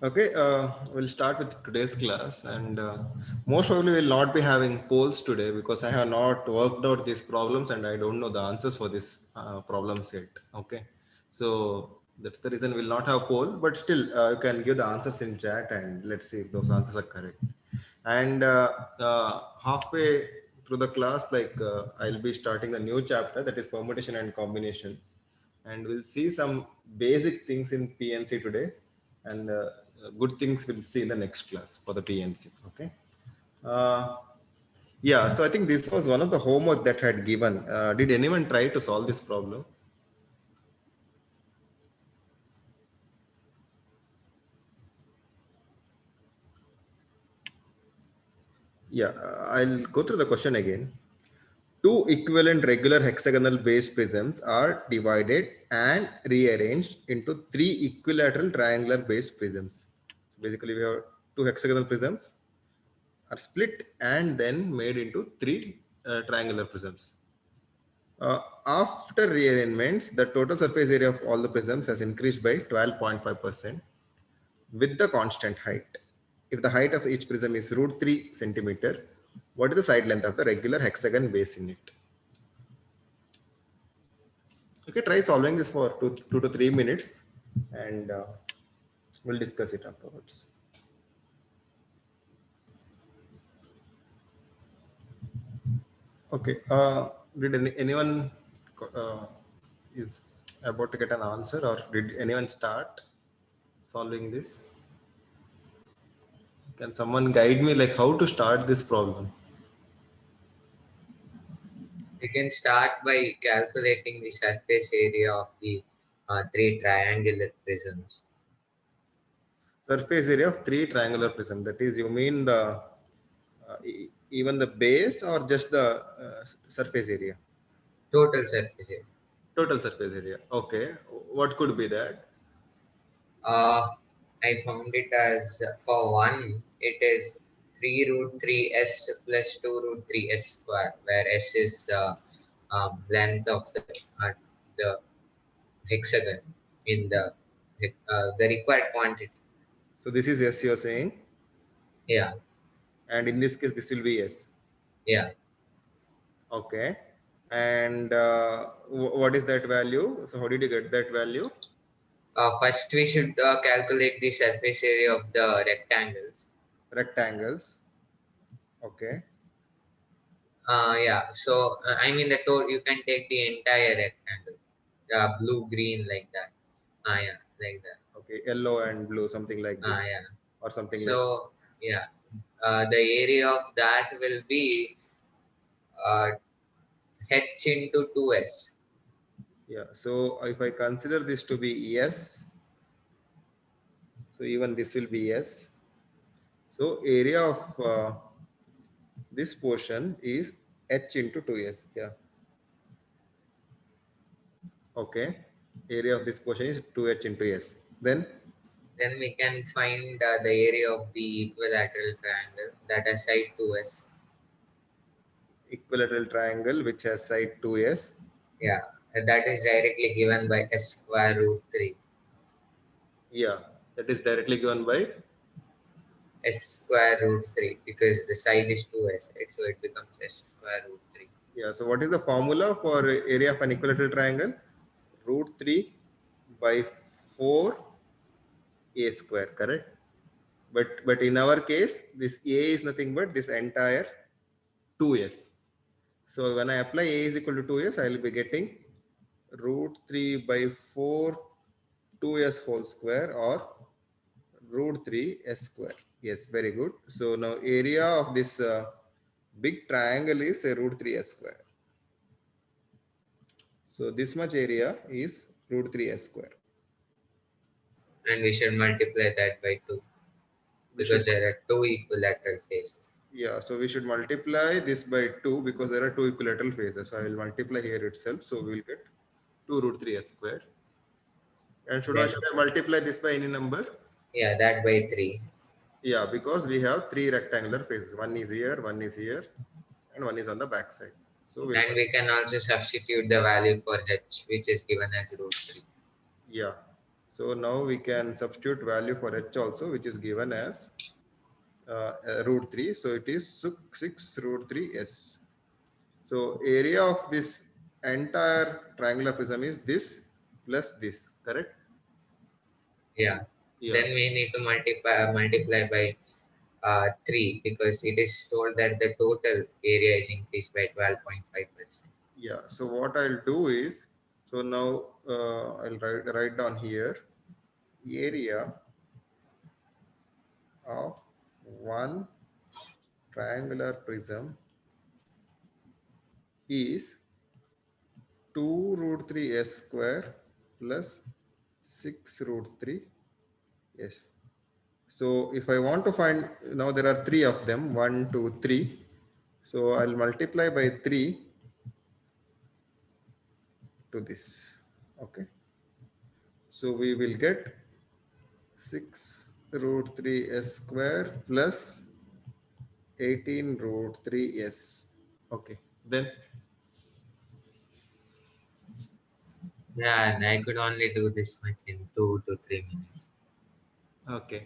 Okay, we'll start with today's class, and most probably we'll not be having polls today because I have not worked out these problems and I don't know the answers for this problems yet. Okay, so that's the reason we'll not have poll, but still you can give the answers in chat and let's see if those answers are correct. And halfway through the class, I'll be starting a new chapter, that is permutation and combination, and we'll see some basic things in PNC today, and good things we'll see in the next class for the PNC. Okay. Uh, yeah, so I think this was one of the homework that I had given. Did anyone try to solve this problem? Yeah, I'll go through the question again. Two equivalent regular hexagonal based prisms are divided and rearranged into three equilateral triangular based prisms. So basically, we have two hexagonal prisms are split and then made into three triangular prisms. After rearrangements, the total surface area of all the prisms has increased by 12.5% with the constant height. If the height of each prism is root 3 centimeter, what is the side length of the regular hexagon base in it? Okay, try solving this for 2 to 3 minutes, and we'll discuss it afterwards. Okay, did anyone uh, is about to get an answer, or did anyone start solving this? Can someone guide me like how to start this problem? We can start by calculating the surface area of the three triangular prisms. Surface area of three triangular prism. That is, you mean the even the base or just the surface area? Total surface area. Total surface area. Okay. What could be that? Uh, I found it as for one, it is 3 root 3s plus 2 root 3s square, where s is the length of the hexagon in the required quantity. So this is S you're saying, Yeah, and in this case this will be S. yeah. Okay. And what is that value? So how did you get that value? First, we should calculate the surface area of the rectangles. Rectangles. Okay. Yeah. So I mean the total. You can take the entire rectangle, blue, green, like that. Yeah, like that. Okay. Yellow and blue, something like this, Yeah. or something like. So yeah, the area of that will be uh, h into 2s. Yeah. So if I consider this to be S, so even this will be S. So area of this portion is H into 2S. Yeah. Okay. Area of this portion is 2H into S. Then Then we can find the area of the equilateral triangle that has side 2s. equilateral triangle which has side 2S. Yeah, that is directly given by s square root 3. Yeah. That is directly given by. S square root 3 because the side is 2s, right? So it becomes s square root 3. Yeah. So what is the formula for area of an equilateral triangle? Root 3 by 4 A square, correct? But in our case, this A is nothing but this entire 2S. So when I apply A is equal to 2S, I will be getting root 3 by 4 2S whole square, or root 3 S square. Yes, very good. So now area of this big triangle is root 3 S square. So this much area is root 3 S square. And we should multiply that by 2 We should, because there are two equilateral faces. yeah, so we should multiply this by 2 because there are two equilateral faces. So I will multiply here itself. So we will get 2 root 3 S square. And Then, should I multiply this by any number? yeah, that by 3. Yeah, because we have three rectangular faces. One is here, and one is on the back side. So we'll, And we can also substitute the value for h, which is given as root 3. yeah. So now we can substitute value for h also, which is given as root 3. So it is 6 root 3 s. So area of this entire triangular prism is this plus this, correct? Yeah. Yeah. Then we need to multiply by 3 because it is told that the total area is increased by 12.5%. Yeah. So what I'll do is, so now I'll write down here area of one triangular prism is 2 root 3 s square plus 6 root 3 s. So if I want to find, now there are three of them, 1, 2, 3. So I'll multiply by 3 to this. Okay. So we will get 6 root 3 s square plus 18 root 3 s. Okay. Then, Yeah, and I could only do this much in 2 to 3 minutes. okay.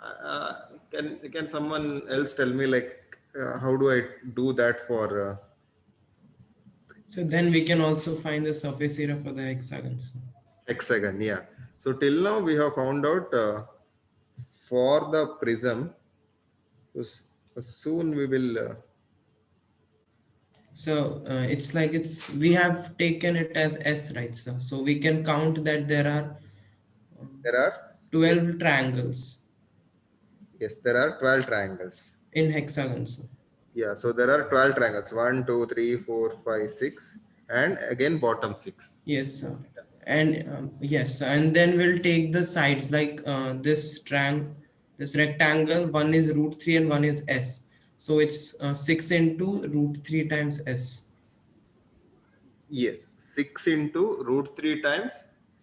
Uh, can someone else tell me like how do I do that for So then we can also find the surface area for the hexagons. hexagon? Yeah. So till now we have found out for the prism. So soon we will. So it's like we have taken it as S, right, sir? So we can count that there are There are 12 triangles yes, there are 12 triangles. in hexagons. Yeah. So there are 12 triangles. 1, 2, 3, 4, 5, 6, and again bottom 6. Yes, sir. And yes, and then we'll take the sides like this rectangle, one is root 3 and one is S. So it's 6 into root 3 times S. Yes. 6 into root 3 times.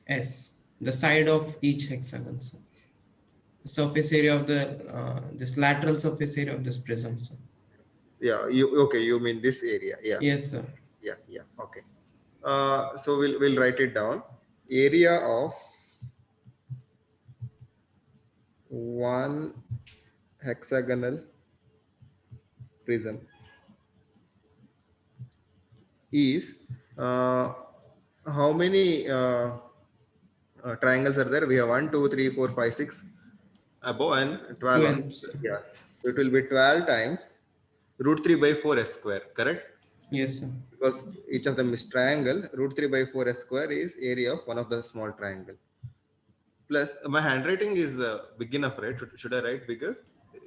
S, the side of each hexagon. So the surface area of the this lateral surface area of this prism. So Yeah. You okay? You mean this area? Yeah. yes, sir. Yeah. Yeah. Okay. So we'll write it down. Area of one hexagonal prism is how many triangles are there? We have 1, 2, 3, 4, 5, 6 above and 12 on. 12. Sir. Yeah. So it will be 12 times root 3 by 4 s square, correct? Yes, sir. Because each of them is triangle, root 3 by 4 s square is area of one of the small triangle. Plus, my handwriting is big enough, right? Should I write bigger?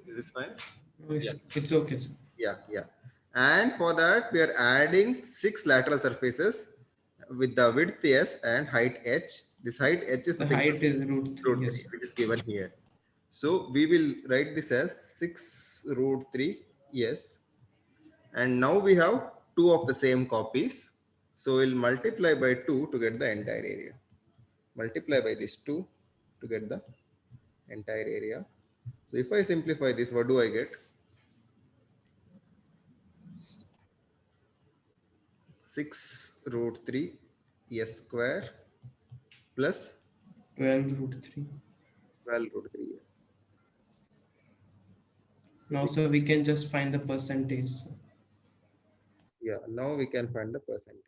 Is this fine? No, Yeah. it's okay, sir. Yeah, yeah. And for that, we are adding 6 lateral surfaces with the width s and height h. This height h is The nothing height but is root 3. root 3, Yes, sir. which is given here. So we will write this as 6 root 3 yes. And now we have two of the same copies. So we'll multiply by 2 to get the entire area. Multiply by this 2 to get the entire area. So if I simplify this, what do I get? 6 root 3 s square plus 12 root 3. 12 root 3 s. Now, sir, we can just find the percentage. Sir. Yeah, now we can find the percentage.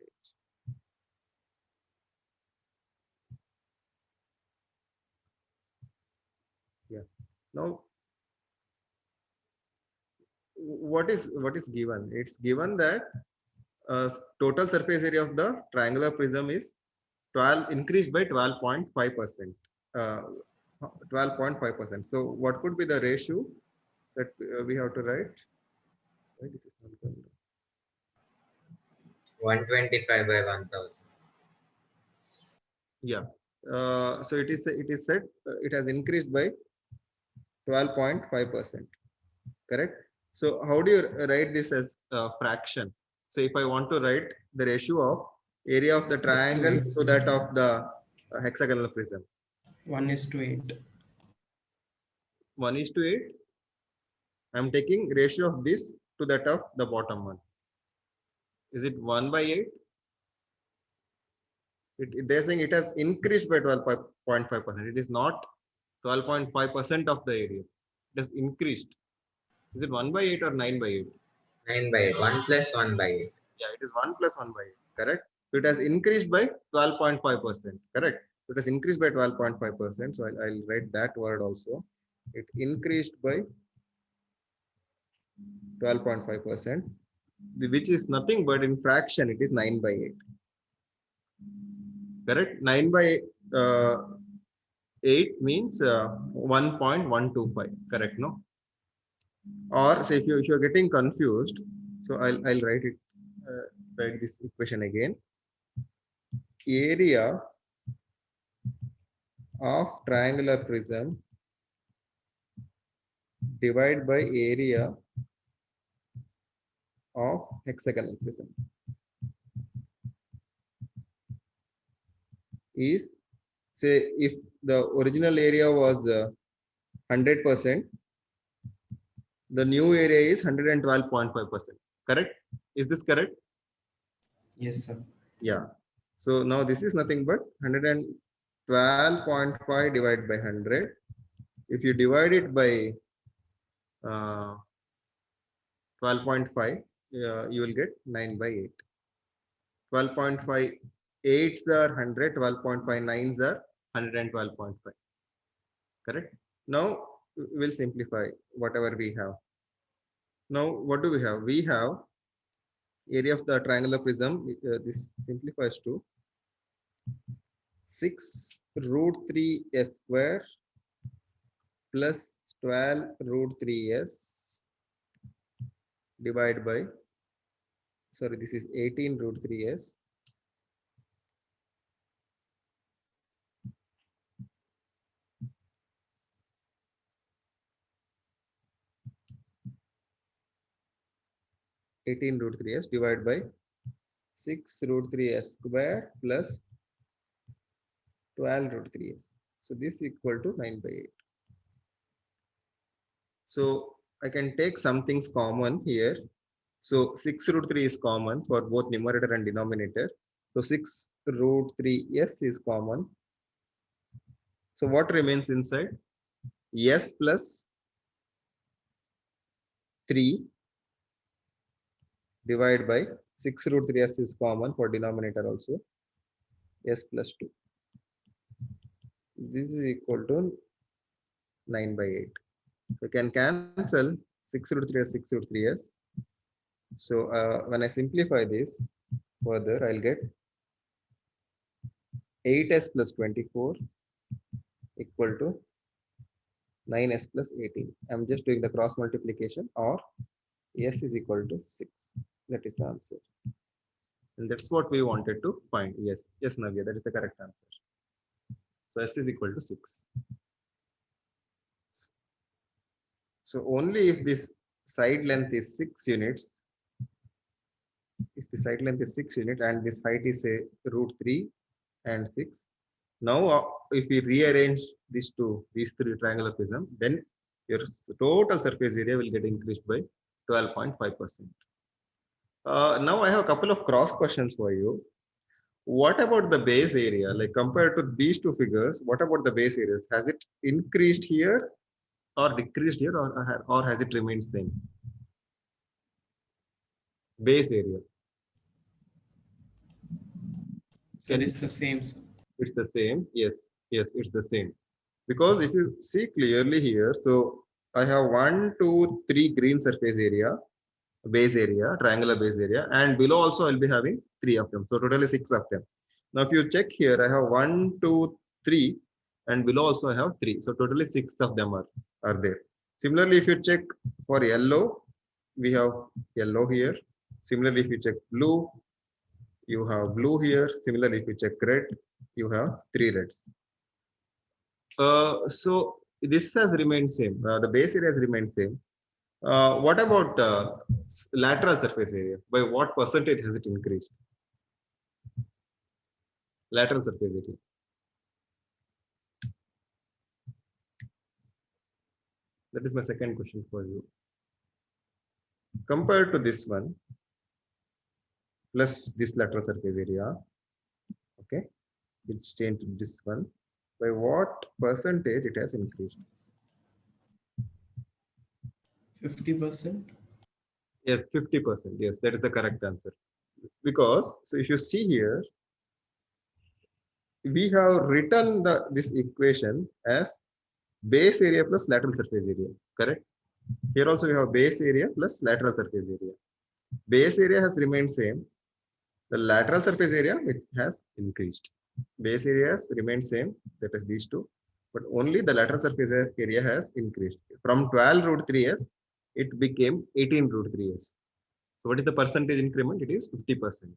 Yeah. Now, what is given? It's given that total surface area of the triangular prism is 12 increased by 12.5%. 12.5%. So what could be the ratio that we have to write? Why this is not going? 125 by 1000. Yeah. So it is said it has increased by 12.5%. Correct. So how do you write this as a fraction? So if I want to write the ratio of area of the triangle to that of the hexagonal prism, 1:8. 1 is to 8. I'm taking ratio of this to that of the bottom one. Is it 1 by 8? They're saying it has increased by 12.5%. It is not 12.5% of the area. It has increased. Is it 1 by 8 or 9 by 8? 9 by 8. 1 plus 1 by 8. Yeah, it is 1 plus 1 by 8. Correct. So it has increased by 12.5%. Correct. So it has increased by 12.5%. So I'll write that word also. It increased by 12.5%, which is nothing but in fraction, it is 9 by 8. Correct. 9 by 8 means 1.125. Correct. No? Or say if you're getting confused, so I'll write it, write this equation again. Area of triangular prism divided by area of hexagonal prism is, say if the original area was 100%, the new area is 112.5%. Correct? Is this correct? Yes, sir. Yeah. So now this is nothing but 112.5 divided by 100. If you divide it by 12.5, you will get 9 by 8. 12.5 8s are 100, 12.5 9s are 112.5. Correct? Now we'll simplify whatever we have. Now what do we have? We have area of the triangular prism. This simplifies to 6 root 3 s square plus 12 root 3 s divided by, sorry, this is 18 root 3 s root 3 s divided by 6 root 3 s square plus 12 root 3 s. So this is equal to 9 by 8. So I can take some things common here. So 6 root 3 is common for both numerator and denominator. So 6 root 3 s is common. So what remains inside? S plus 3 divided by 6 root 3 s is common for denominator also. S plus 2. This is equal to 9 by 8. So you can cancel 6 root 3 s, 6 root 3 s. So when I simplify this further, I'll get 8s plus 24 equal to 9s plus 18. I'm just doing the cross multiplication, or s is equal to 6. That is the answer. And that's what we wanted to find. Yes, Navya, that is the correct answer. So s is equal to 6. So only if this side length is 6 units, if the side length is 6 units and this height is say root 3 and 6. Now, if we rearrange these three triangular prism, then your total surface area will get increased by 12.5%. Now I have a couple of cross questions for you. What about the base area? Like compared to these two figures, what about the base areas? Has it increased here or decreased here, or has it remained same? Base area. So it's the same, sir. It's the same. Yes, it's the same. Because if you see clearly here, so I have 1, 2, 3 green surface area, base area, triangular base area, and below also I'll be having 3 of them. So totally 6 of them. Now if you check here, I have 1, 2, 3, and below also I have 3. So totally 6 of them are there. Similarly, if you check for yellow, we have yellow here. Similarly, if you check blue, you have blue here. Similarly, if you check red, you have 3 reds. So this has remained same. The base area has remained same. What about lateral surface area? By what percentage has it increased? Lateral surface area. That is my second question for you. Compared to this one, plus this lateral surface area, okay? It's changed to this one. By what percentage it has increased? 50%. Yes, 50%. Yes, that is the correct answer. Because, so if you see here, we have written this equation as base area plus lateral surface area, correct? Here also we have base area plus lateral surface area. Base area has remained same. The lateral surface area which has increased. Base area has remained same, that is these two, but only the lateral surface area has increased. From 12 root 3s, it became 18 root 3s. So what is the percentage increment? It is 50%.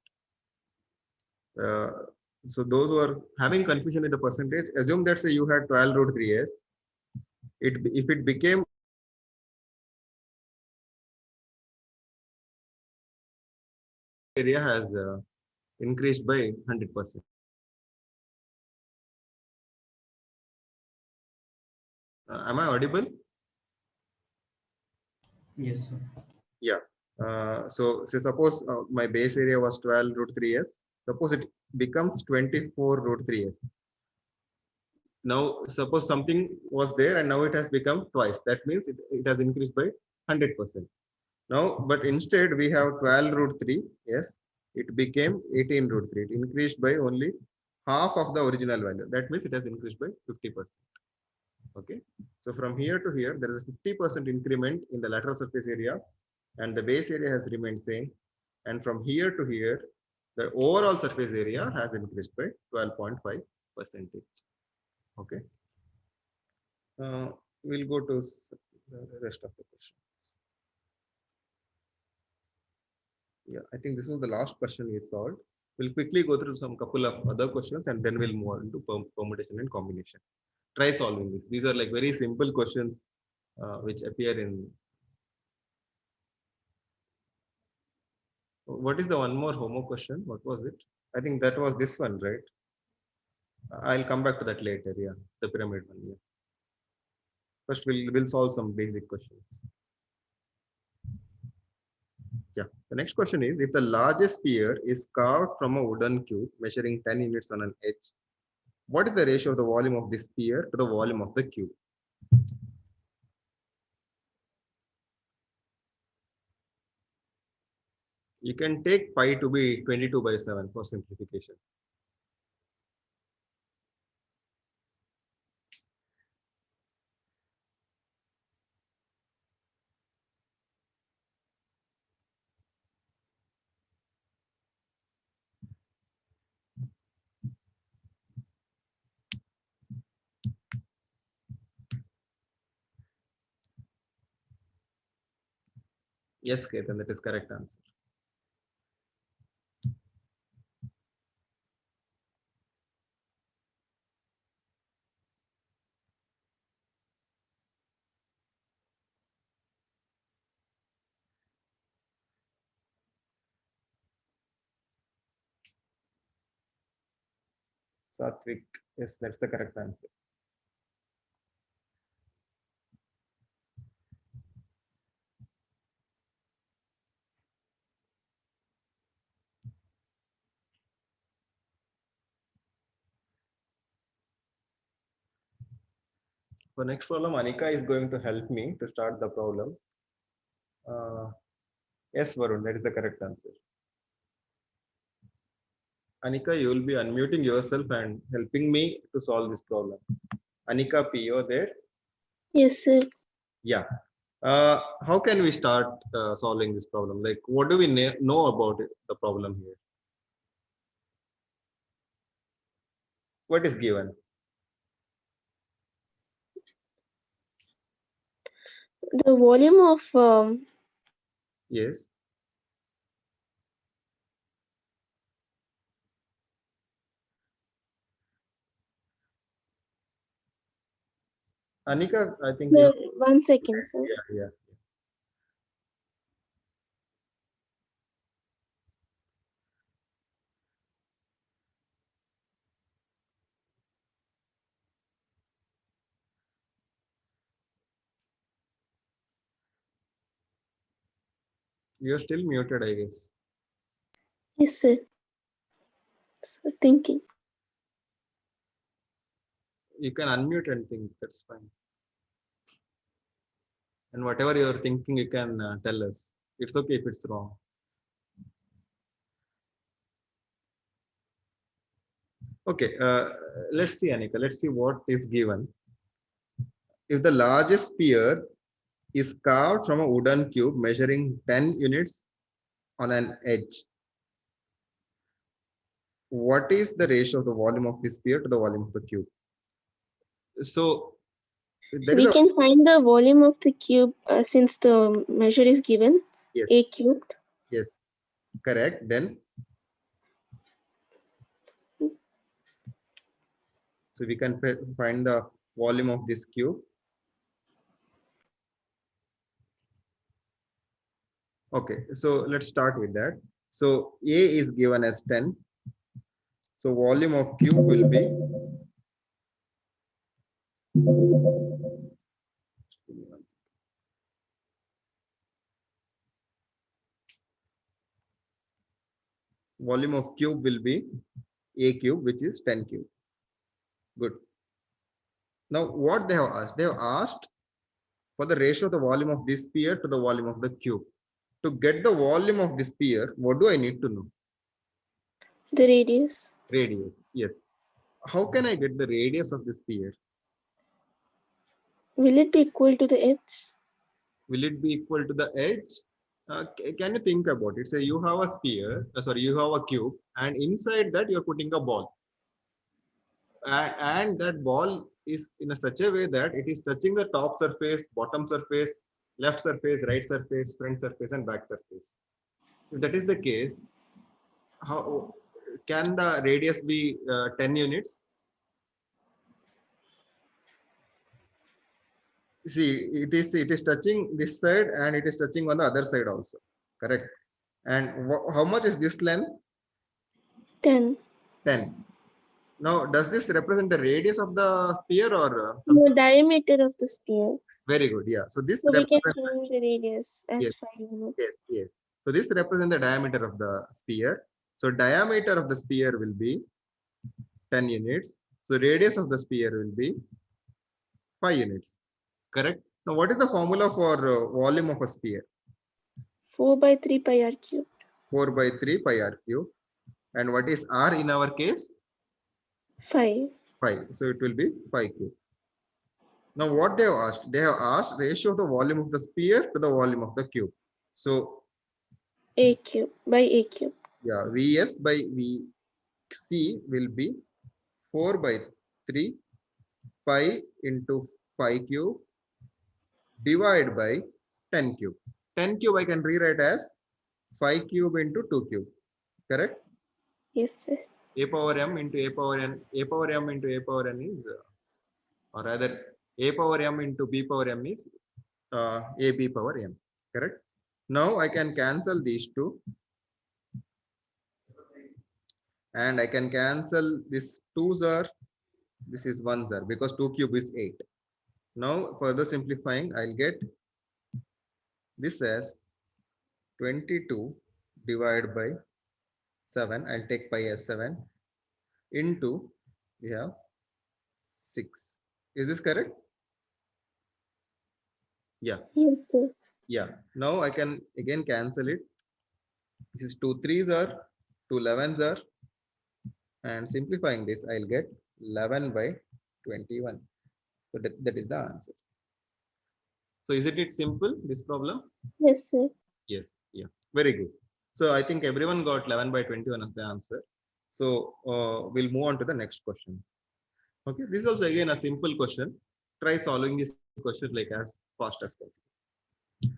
So those who are having confusion with the percentage, assume that say you had 12 root 3s. If it became area has increased by 100%. Am I audible? Yes, sir. Yeah. So say suppose my base area was 12 root 3s. Suppose it becomes 24 root 3s. Now, suppose something was there and now it has become twice. That means it has increased by 100%. Now, but instead we have 12 root 3. Yes, it became 18 root 3. It increased by only half of the original value. That means it has increased by 50%. Okay. So from here to here, there is a 50% increment in the lateral surface area and the base area has remained same. And from here to here, the overall surface area has increased by 12.5%. Okay. We'll go to the rest of the question. Yeah, I think this was the last question we solved. We'll quickly go through some couple of other questions and then we'll move on to permutation and combination. Try solving this. These are like very simple questions which appear in. What is the one more homo question? What was it? I think that was this one, right? I'll come back to that later. Yeah, the pyramid one. Yeah. First, we'll solve some basic questions. Yeah. The next question is: if the largest sphere is carved from a wooden cube measuring 10 units on an edge, what is the ratio of the volume of this sphere to the volume of the cube? You can take pi to be 22/7 for simplification. Yes, Ketan, that is correct answer. Satvik, yes, that's the correct answer. For next problem, Anika is going to help me to start the problem. Yes, Varun, that is the correct answer. Anika, you will be unmuting yourself and helping me to solve this problem. Anika P, you're there? Yes, sir. Yeah. How can we start solving this problem? Like, what do we know about the problem here? What is given? The volume of Yes. Anika, I think you. 1 second, sir. Yeah. You're still muted, I guess. Yes, sir. So thinking. You can unmute and think. That's fine. And whatever you're thinking, you can tell us. It's okay if it's wrong. Okay, let's see, Anika. Let's see what is given. If the largest sphere is carved from a wooden cube measuring 10 units on an edge, what is the ratio of the volume of the sphere to the volume of the cube? So there is We a can find the volume of the cube since the measure is given, yes, a cubed. yes, correct. Then so we can find the volume of this cube. Okay, so let's start with that. So A is given as 10. So volume of cube will be volume of cube will be A cube, which is 10 cube. Good. Now what they have asked? They have asked for the ratio of the volume of this sphere to the volume of the cube. To get the volume of the sphere, what do I need to know? The radius. Radius. Yes. How can I get the radius of the sphere? Will it be equal to the edge? Will it be equal to the edge? Can you think about it? Say you have a sphere, sorry, you have a cube, and inside that you're putting a ball. And that ball is in a such a way that it is touching the top surface, bottom surface, left surface, right surface, front surface, and back surface. If that is the case, how can the radius be 10 units? See, it is touching this side and it is touching on the other side also. Correct. And how much is this length? 10. 10. Now, does this represent the radius of the sphere or The diameter of the sphere. very good? Yeah. So this So we can represents find the radius as yes, 5 units. yes, yes. So this represents the diameter of the sphere. So diameter of the sphere will be 10 units. So radius of the sphere will be 5 units. Correct. Now, what is the formula for volume of a sphere? 4 by 3 pi r cubed. 4 by 3 pi r cube. And what is r in our case? 5. 5. So it will be 5 cube. Now what they have asked? They have asked ratio of the volume of the sphere to the volume of the cube. So A cube by A cube. yeah, Vs by Vc will be 4 by 3 pi into 5 cube divided by 10 cube. 10 cube I can rewrite as 5 cube into 2 cube. Correct? Yes, sir. A power m into a power n. A power m into a power n is, or rather, a power m into b power m is ab power m. Correct? Now I can cancel these two. And I can cancel this 2s are, this is 1s are, because 2 cube is 8. Now further simplifying, I'll get this as 22 divided by 7. I'll take pi as 7 into, we have 6. Is this correct? Yeah. Yes, sir. Yeah. Now I can again cancel it. This is 2 3s are, 2 11s are, and simplifying this, I'll get 11 by 21. So that is the answer. So is it simple, this problem? Yes, sir. Yes. Yeah. Very good. So I think everyone got 11 by 21 as the answer. So we'll move on to the next question. Okay. This is also again a simple question. Try solving this question like as fast as possible.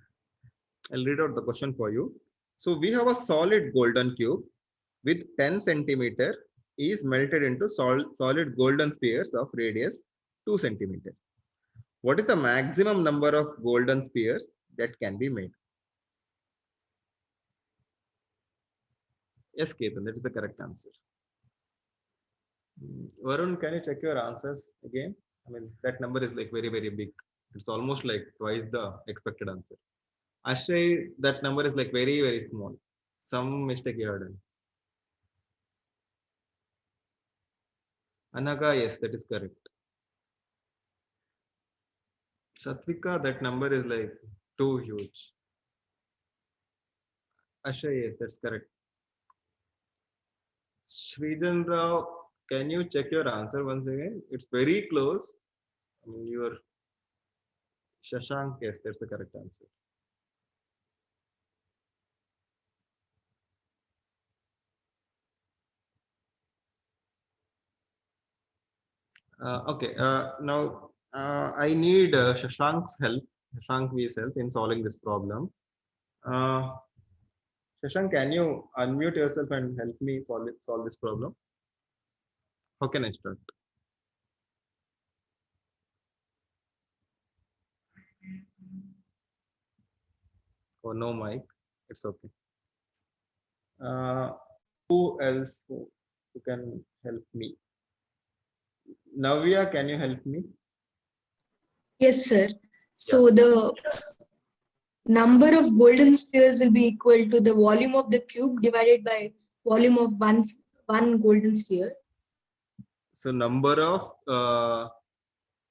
I'll read out the question for you. So we have a solid golden cube with 10 centimeter is melted into solid golden spheres of radius 2 centimeter. What is the maximum number of golden spheres that can be made? Yes, Ketan, that is the correct answer. Varun, can you check your answers again? I mean, that number is like very, very big. It's almost like twice the expected answer. Ashay, that number is like very, very small. Some mistake you had done. Anaga, yes, that is correct. Satvika, that number is like too huge. Asha, yes, that's correct. Srijan Rao, can you check your answer once again? It's very close. I mean, your Shashank, yes, that's the correct answer. Okay, now I need Shashank's help, Shashank V's help in solving this problem. Uh, Shashank, can you unmute yourself and help me solve this problem? How can I start? Oh, no mic. It's okay. Uh, who else who can help me? Navya, can you help me? Yes, sir. So the number of golden spheres will be equal to the volume of the cube divided by volume of one golden sphere. So number of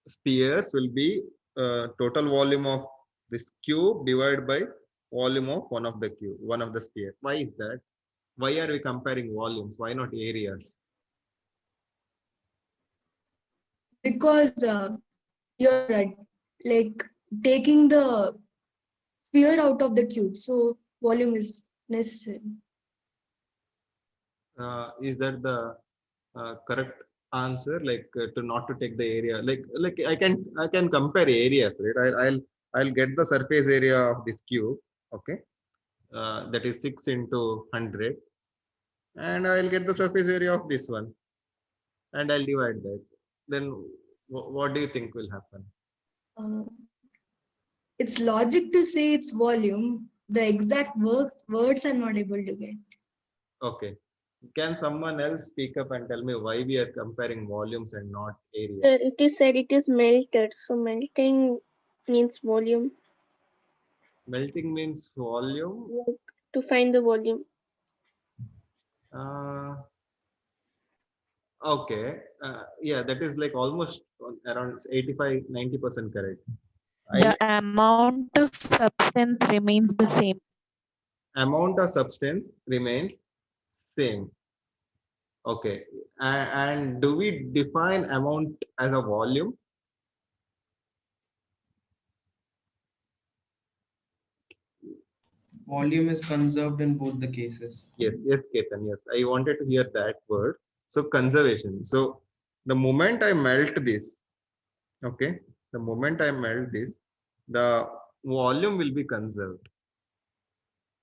spheres will be total volume of this cube divided by volume of one of the sphere. Why is that? Why are we comparing volumes? Why not areas? Because you're like taking the sphere out of the cube, so volume is necessary. Is that the correct answer? Like to not to take the area? Like I can compare areas, right? I'll get the surface area of this cube. Okay, that is 6 into 100, and I'll get the surface area of this one, and I'll divide that. Then what do you think will happen? Uh, it's logic to say it's volume. The exact words I'm not able to get. Okay. Can someone else speak up and tell me why we are comparing volumes and not area? It is said it is melted, so melting means volume. Melting means volume. Like, to find the volume. Uh, okay. Yeah, that is like almost around 85-90% correct. The amount of substance remains the same. Amount of substance remains same. Okay. And do we define amount as a volume? Volume is conserved in both the cases. Yes, Ketan, yes. I wanted to hear that word. So conservation. So the moment I melt this, okay, the moment I melt this, the volume will be conserved.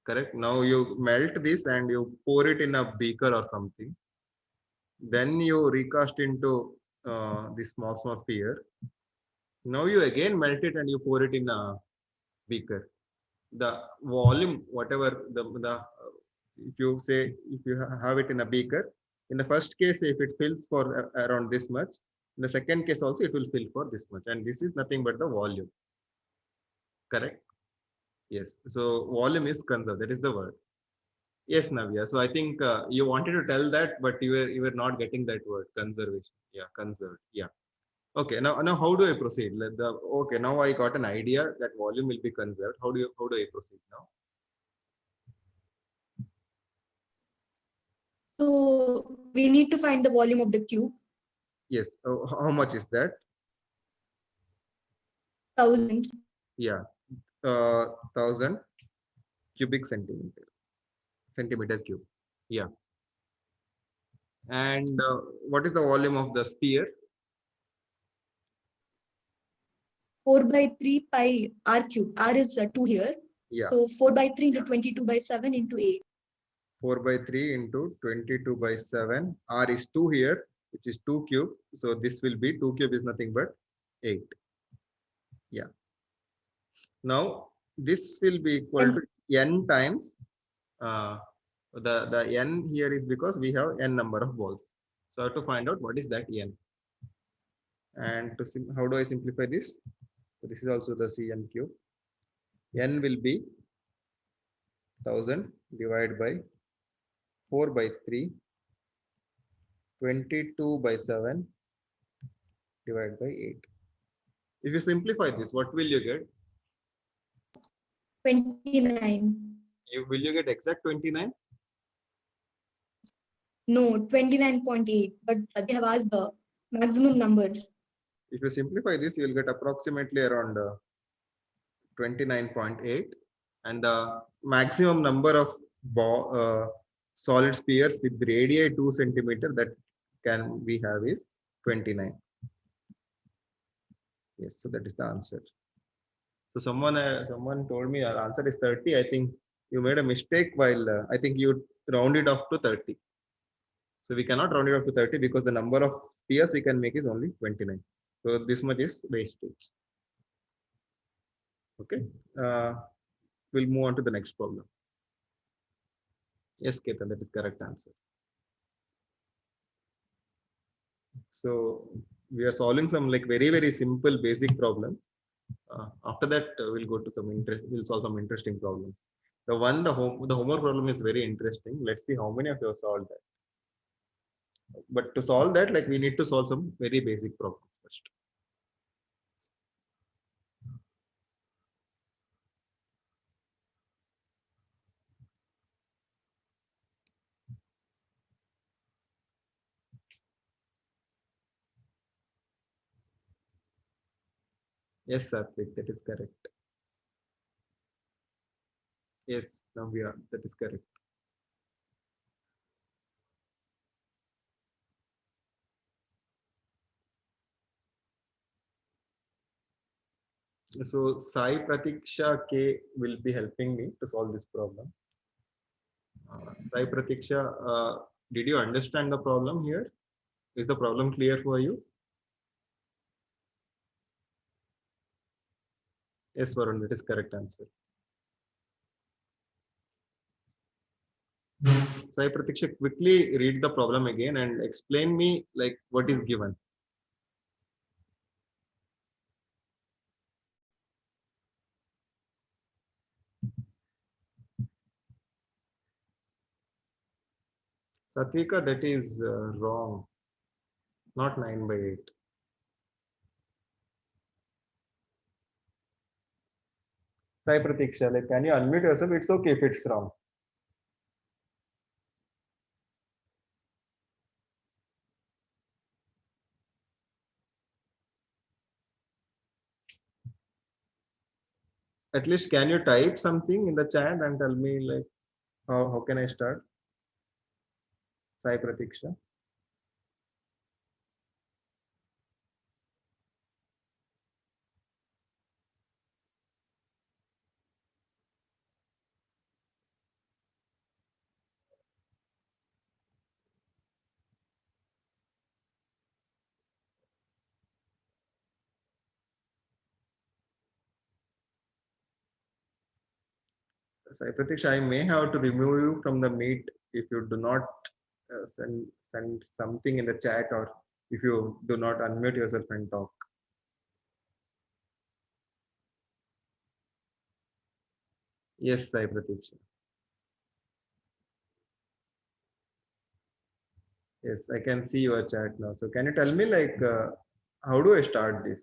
Correct. Now you melt this and you pour it in a beaker or something. Then you recast into this small sphere. Now you again melt it and you pour it in a beaker. The volume, whatever if you say, if you have it in a beaker, in the first case, if it fills for around this much, in the second case also it will fill for this much, and this is nothing but the volume. Correct? Yes. So volume is conserved. That is the word. Yes, Navya. So I think you wanted to tell that, but you were not getting that word, conservation. Yeah, conserved. Yeah. Okay. Now how do I proceed? Okay. Now I got an idea that volume will be conserved. How do I proceed now? So we need to find the volume of the cube. Yes. How much is that? 1000. Yeah. 1000 cubic centimeter cube. Yeah. And what is the volume of the sphere? 4 by 3 pi r cube. R is 2 here. Yeah. So 4 by 3 into 22 by 7 into 8. 4 by 3 into 22 by 7. R is 2 here, which is 2 cube. So this will be 2 cube is nothing but 8. Yeah. Now this will be equal to n times the n here is because we have n number of balls. So I have to find out what is that n. And how do I simplify this? So this is also the Cn cube. N will be 1000 divided by 4 by 3, 22 by 7 divided by 8. If you simplify this, what will you get? 29. Will you get exact 29? No, 29.8. But they have asked the maximum number. If you simplify this, you will get approximately around 29.8, and the maximum number of solid spheres with radii 2 centimeter that can we have is 29. Yes, so that is the answer. So someone told me our answer is 30. I think you made a mistake while I think you round it off to 30. So we cannot round it off to 30 because the number of spheres we can make is only 29. So this much is wastage. Okay, we'll move on to the next problem. Yes, Ketan, that is correct answer. So we are solving some like very simple basic problems. After that, we'll go to we'll solve some interesting problems. The homework problem is very interesting. Let's see how many of you have solved that. But to solve that, like we need to solve some very basic problems first. Yes, Satvik, that is correct. Yes, Navya, that is correct. So Sai Pratiksha K will be helping me to solve this problem. Sai Pratiksha, did you understand the problem here? Is the problem clear for you? Yes, Varun, that is correct answer. Sai Pratiksha, quickly read the problem again and explain me like what is given. Satvika, that is wrong. Not 9 by 8. Sai Pratiksha, like, can you unmute yourself? It's okay if it's wrong. At least can you type something in the chat and tell me like how can I start? Sai Pratiksha. Sai Pratiksha, I may have to remove you from the meet if you do not send something in the chat or if you do not unmute yourself and talk. Yes, Sai Pratiksha. Yes, I can see your chat now. So can you tell me like how do I start this?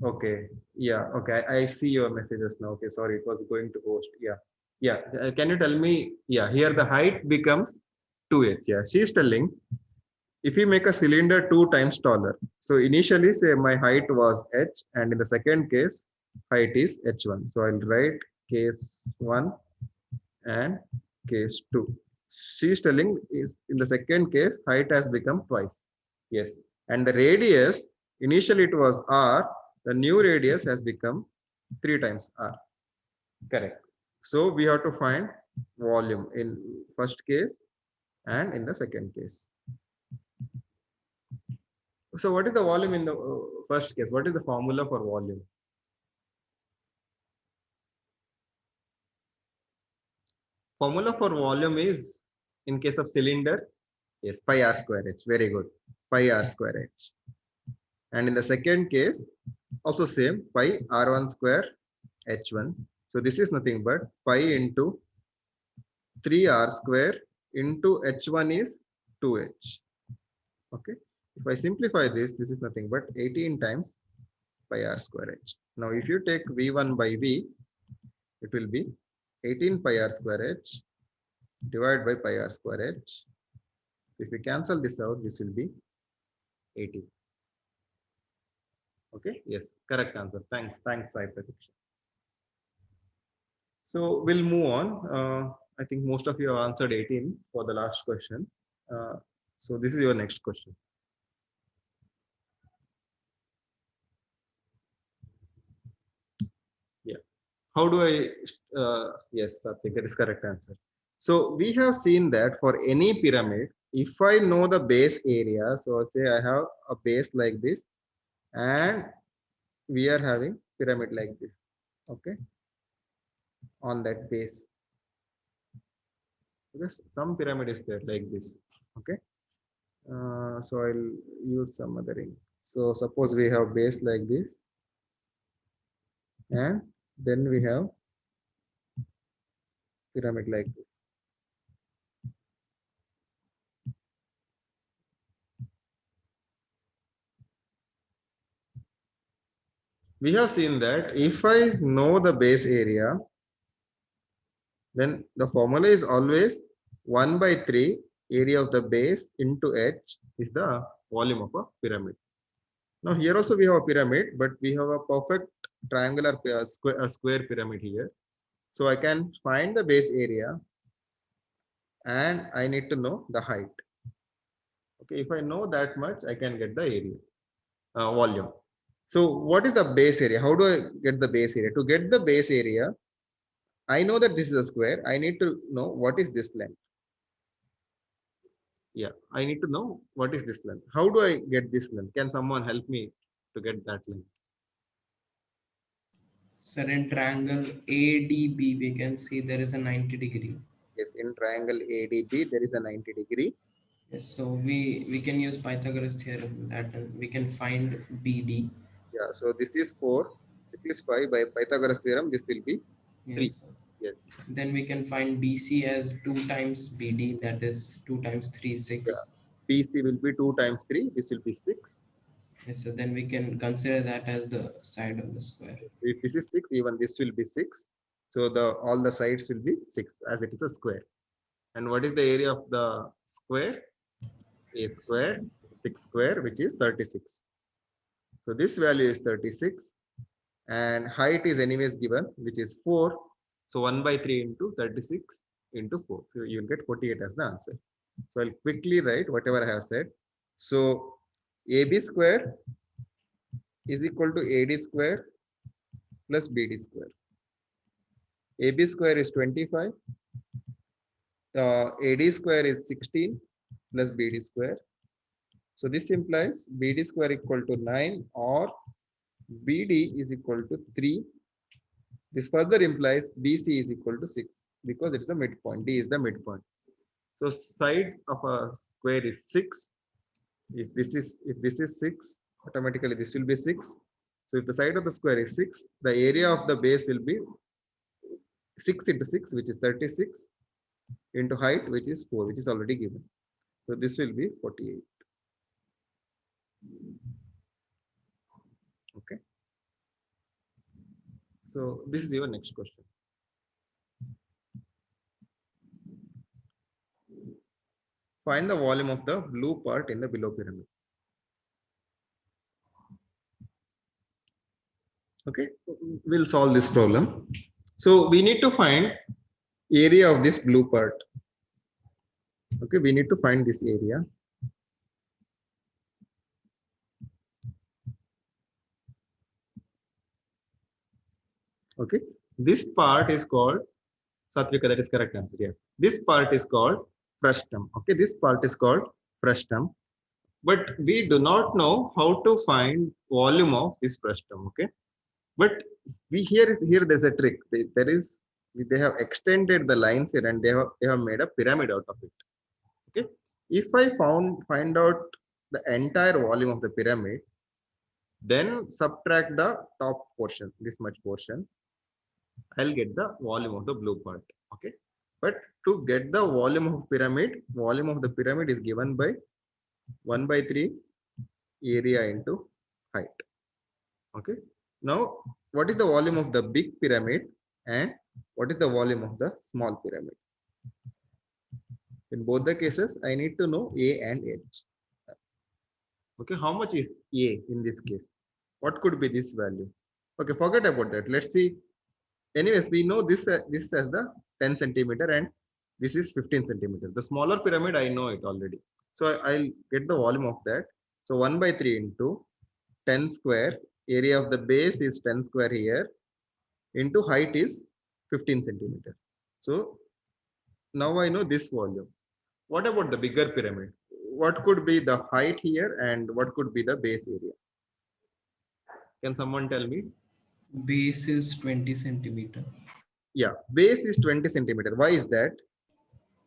Okay, yeah, okay, I see your messages now. Okay, sorry, it was going to host. Yeah, can you tell me? Yeah, here the height becomes 2h. Yeah, she's telling if you make a cylinder 2 times taller. So initially, say my height was h, and in the second case, height is h1. So I'll write case 1 and case 2. She's telling is in the second case, height has become twice. Yes, and the radius initially it was r. The new radius has become 3 times r. Correct. So we have to find volume in first case and in the second case. So what is the volume in the first case? What is the formula for volume? Formula for volume is in case of cylinder, yes, pi r square h. Very good. Pi r square h. And in the second case, also same pi r1 square h1. So this is nothing but pi into 3r square into h1 is 2h. Okay. If I simplify this, this is nothing but 18 times pi r square h. Now, if you take V1 by V, it will be 18 pi r square h divided by pi r square h. If we cancel this out, this will be 80. Okay, yes, correct answer. Thanks, Sai Pratiksha. So we'll move on. I think most of you have answered 18 for the last question. So this is your next question. Yeah. How do I, yes, Satvik, that is correct answer. So we have seen that for any pyramid, if I know the base area, so say I have a base like this, and we are having pyramid like this, okay, on that base. Because some pyramid is there like this, okay. So I'll use some other ring. So suppose we have base like this, and then we have pyramid like this. We have seen that if I know the base area, then the formula is always 1 by 3 area of the base into h is the volume of a pyramid. Now here also we have a pyramid, but we have a perfect triangular square pyramid here. So I can find the base area and I need to know the height. Okay, if I know that much, I can get the area, volume. So what is the base area? How do I get the base area? To get the base area, I know that this is a square. I need to know what is this length. Yeah, I need to know what is this length. How do I get this length? Can someone help me to get that length? So in triangle ADB, we can see there is a 90-degree. Yes, in triangle ADB, there is a 90-degree. Yes, so we can use Pythagoras theorem that we can find BD. Yeah, so this is 4, this is 5. By Pythagoras theorem, this will be 3. Yes. Yes. Then we can find BC as 2 times BD, that is 2 times 3, 6. Yeah. BC will be 2 times 3. This will be 6. Yes, so then we can consider that as the side of the square. If this is 6, even this will be 6. So all the sides will be 6 as it is a square. And what is the area of the square? A square, 6 square, which is 36. So this value is 36. And height is anyways given, which is 4. So 1 by 3 into 36 into 4. So you'll get 48 as the answer. So I'll quickly write whatever I have said. So AB square is equal to AD square plus BD square. AB square is 25. AD square is 16 plus BD square. So this implies BD square equal to 9 or BD is equal to 3. This further implies BC is equal to 6 because it's the midpoint. D is the midpoint. So side of a square is 6. If this is 6, automatically this will be 6. So if the side of the square is 6, the area of the base will be 6 into 6, which is 36, into height, which is 4, which is already given. So this will be 48. Okay. So this is your next question. Find the volume of the blue part in the below pyramid. Okay, we'll solve this problem. So we need to find area of this blue part. Okay, we need to find this area. Okay, this part is called Satvika, that is correct answer. Yeah, this part is called frustum. Okay, this part is called frustum, but we do not know how to find volume of this frustum. Okay, but here there's a trick. They have extended the lines here and they have made a pyramid out of it. Okay, if I find out the entire volume of the pyramid, then subtract the top portion, this much portion, I'll get the volume of the blue part. Okay, but to get the volume of the pyramid is given by 1 by 3 area into height. Okay. Now, what is the volume of the big pyramid and what is the volume of the small pyramid? In both the cases, I need to know A and H. Okay, how much is A in this case? What could be this value? Okay, forget about that. Let's see. Anyways, we know this as the 10 centimeter and this is 15 centimeter. The smaller pyramid, I know it already. So I'll get the volume of that. So 1 by 3 into 10 square. Area of the base is 10 square here into height is 15 centimeter. So now I know this volume. What about the bigger pyramid? What could be the height here and what could be the base area? Can someone tell me? Base is 20 centimeter. Yeah, base is 20 centimeter. Why is that?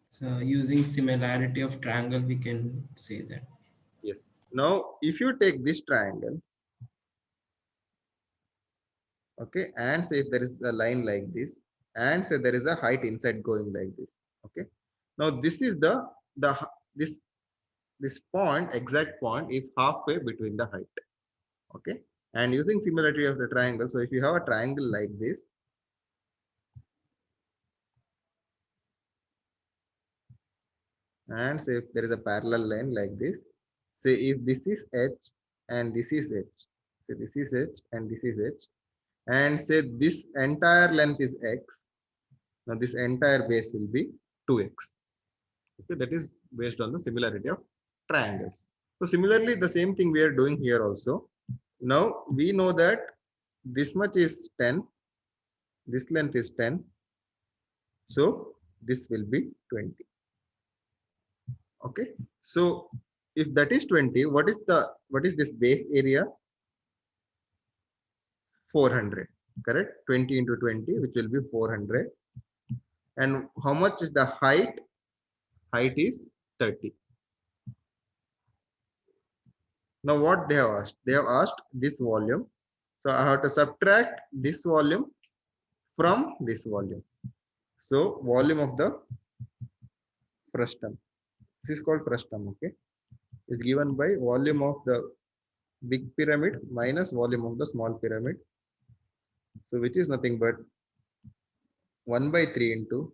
So using similarity of triangle, we can say that. Yes. Now, if you take this triangle, okay, and say if there is a line like this, and say there is a height inside going like this, okay. Now, this is the this this point, exact point is halfway between the height, okay. And using similarity of the triangle, so if you have a triangle like this, and say if there is a parallel line like this, say if this is H and this is H, say this is H and this is H, and say this entire length is X, now this entire base will be 2X. Okay, that is based on the similarity of triangles. So similarly, the same thing we are doing here also. Now we know that this much is 10, this length is 10, so this will be 20. Okay, so if that is 20, what is this base area? 400, correct? 20 into 20, which will be 400. And how much is the height? Height is 30. Now what they have asked? They have asked this volume. So I have to subtract this volume from this volume. So volume of the frustum. This is called frustum, okay? Is given by volume of the big pyramid minus volume of the small pyramid. So which is nothing but 1 by 3 into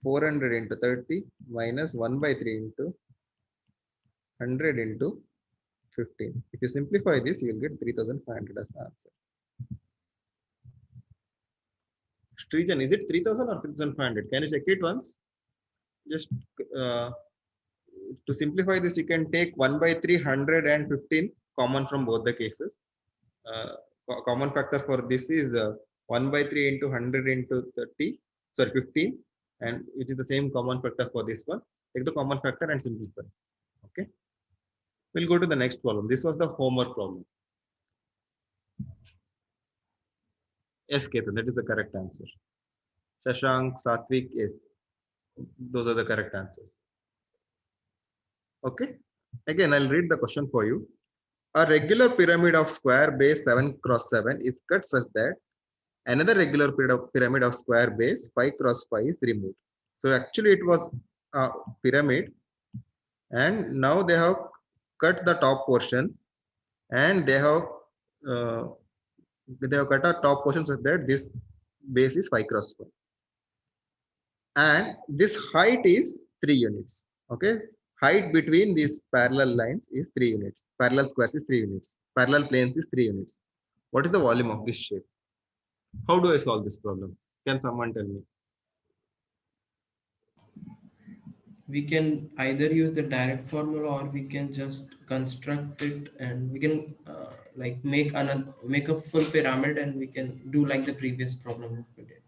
400 into 30 minus 1 by 3 into 100 into 15. If you simplify this, you will get 3500 as the answer. Strijan, is it 3000 or 3500? Can you check it once? Just uh, to simplify this, you can take 1 by 315 common from both the cases. Common factor for this is 1 by 3 into 100 into 30, sorry, 15, and which is the same common factor for this one. Take the common factor and simplify. Okay. We'll go to the next problem. This was the homework problem. Yes, Ketan, that is the correct answer. Shashank, Satvik, yes. Those are the correct answers. Okay. Again, I'll read the question for you. A regular pyramid of square base 7 cross 7 is cut such that another regular pyramid of square base 5 cross 5 is removed. So actually it was a pyramid and now they have cut the top portion and uh, they have cut a top portion such that this base is 5 cross 5 and this height is 3 units. Okay, height between these parallel lines is 3 units, parallel squares is 3 units, parallel planes is 3 units. What is the volume of this shape? How do I solve this problem? Can someone tell me? We can either use the direct formula or we can just construct it and we can like make a full pyramid and we can do like the previous problem we did.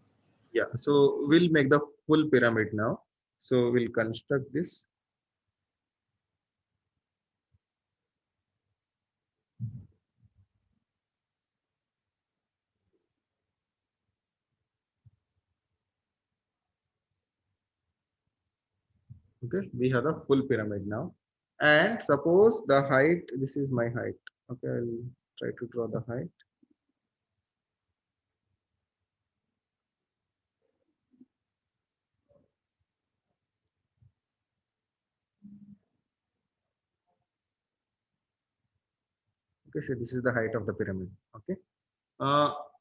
Yeah, so we'll make the full pyramid now. So we'll construct this. Okay, we have the full pyramid now. And suppose the height, this is my height. Okay, I'll try to draw the height. Okay, so this is the height of the pyramid. Okay.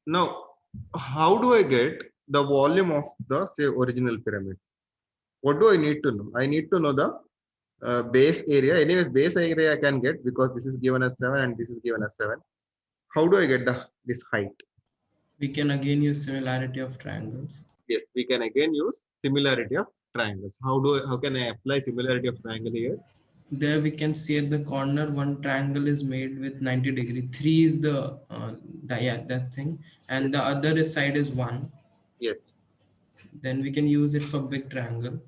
Now, how do I get the volume of the say original pyramid? What do I need to know? I need to know the base area. Anyways, base area I can get because this is given as 7 and this is given as 7. How do I get the this height? We can again use similarity of triangles. Yes, we can again use similarity of triangles. How can I apply similarity of triangle here? There we can see at the corner one triangle is made with 90 degree. 3 is that thing, and the other side is 1. Yes, Then we can use it for big triangle.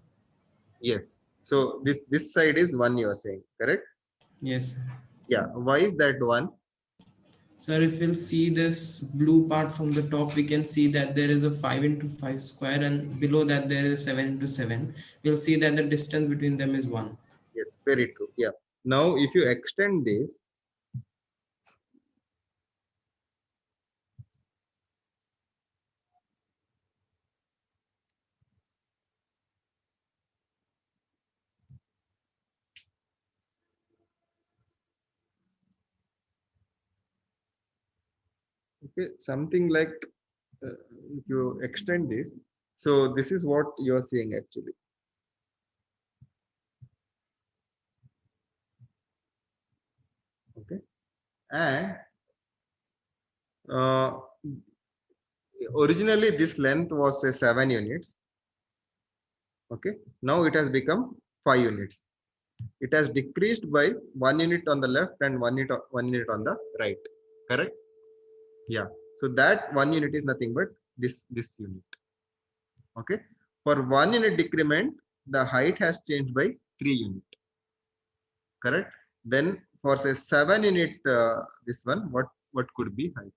yes. So this side is 1 you are saying, correct? Yes. Yeah. Why is that 1? Sir, if we'll see this blue part from the top, we can see that there is a 5 into 5 square, and below that there is 7 into 7. We'll see that the distance between them is 1. Yes, very true. Yeah. Now, if you extend this, okay, something like if you extend this, so this is what you are seeing actually. Okay, and uh, originally this length was say 7 units. Okay, now it has become 5 units. It has decreased by 1 unit on the left and 1 unit on the right. Correct? Yeah. So that 1 unit is nothing but this unit. Okay. For 1 unit decrement, the height has changed by 3 unit. Correct? Then for say 7 unit, this one, what could be height?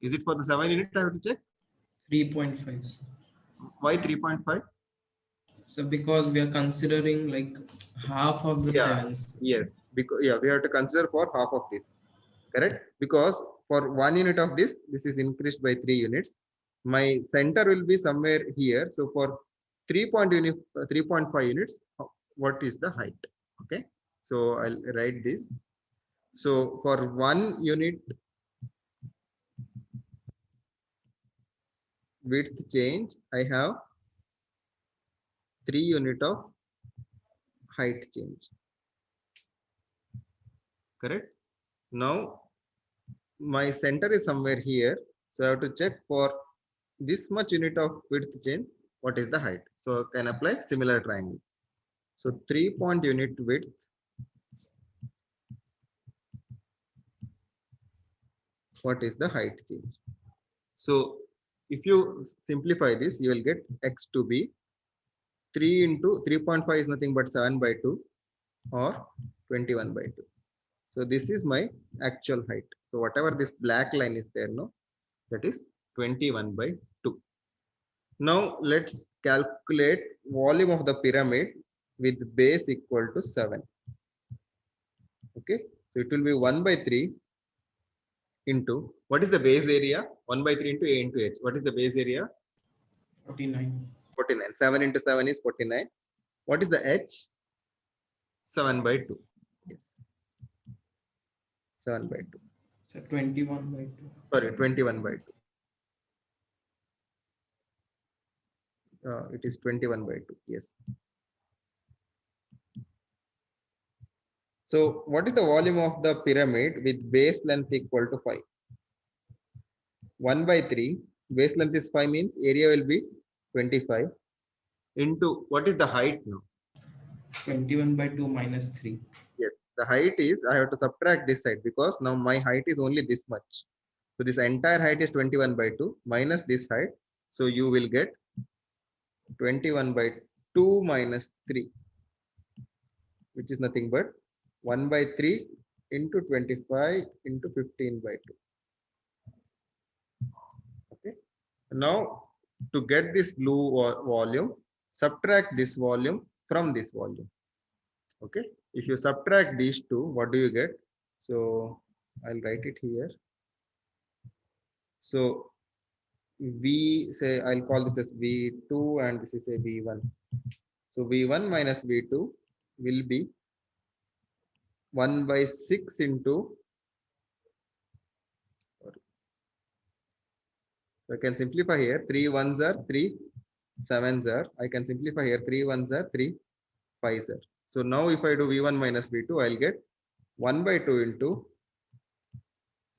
Is it for the 7 unit? I have to check. 3.5. Sir. Why 3.5? So because we are considering like half of the Yeah. sevens. Yes. Because yeah, we have to consider for half of this. Correct? Because for 1 unit of this is increased by 3 units. My center will be somewhere here. So for 3.5 units, what is the height? Okay. So I'll write this. So for 1 unit width change, I have 3 unit of height change. Correct? Now my center is somewhere here. So I have to check for this much unit of width change, what is the height? So I can apply similar triangle. So 3 unit width what is the height change? So if you simplify this, you will get x to be 3 into 3.5 is nothing but 7 by 2 or 21 by 2. So this is my actual height. So whatever this black line is there, no, that is 21 by 2. Now let's calculate volume of the pyramid with base equal to 7. Okay, so it will be 1 by 3 into what is the base area? 1 by 3 into a into h. What is the base area? 49. 49. 7 into 7 is 49. What is the h? 7 by 2. Yes. 7 by 2. So 21 by 2. Sorry, 21 by 2. It is 21 by 2. Yes. So what is the volume of the pyramid with base length equal to 5? 1 by 3. Base length is 5 means area will be 25 into what is the height now? 21 by 2 minus 3. Yes, the height is, I have to subtract this side because now my height is only this much. So this entire height is 21 by 2 minus this height. So you will get 21 by 2 minus 3, which is nothing but 1 by 3 into 25 into 15 by 2. Okay. Now to get this blue volume, subtract this volume from this volume. Okay. If you subtract these two, what do you get? So I'll write it here. So I'll call this as V2 and this is a V1. So V1 minus V2 will be 1 by 6 into So I can simplify here. 3 ones are 3 sevens are. I can simplify here. 3 ones are 3 5s are. So now if I do v1 minus v2, I'll get 1 by 2 into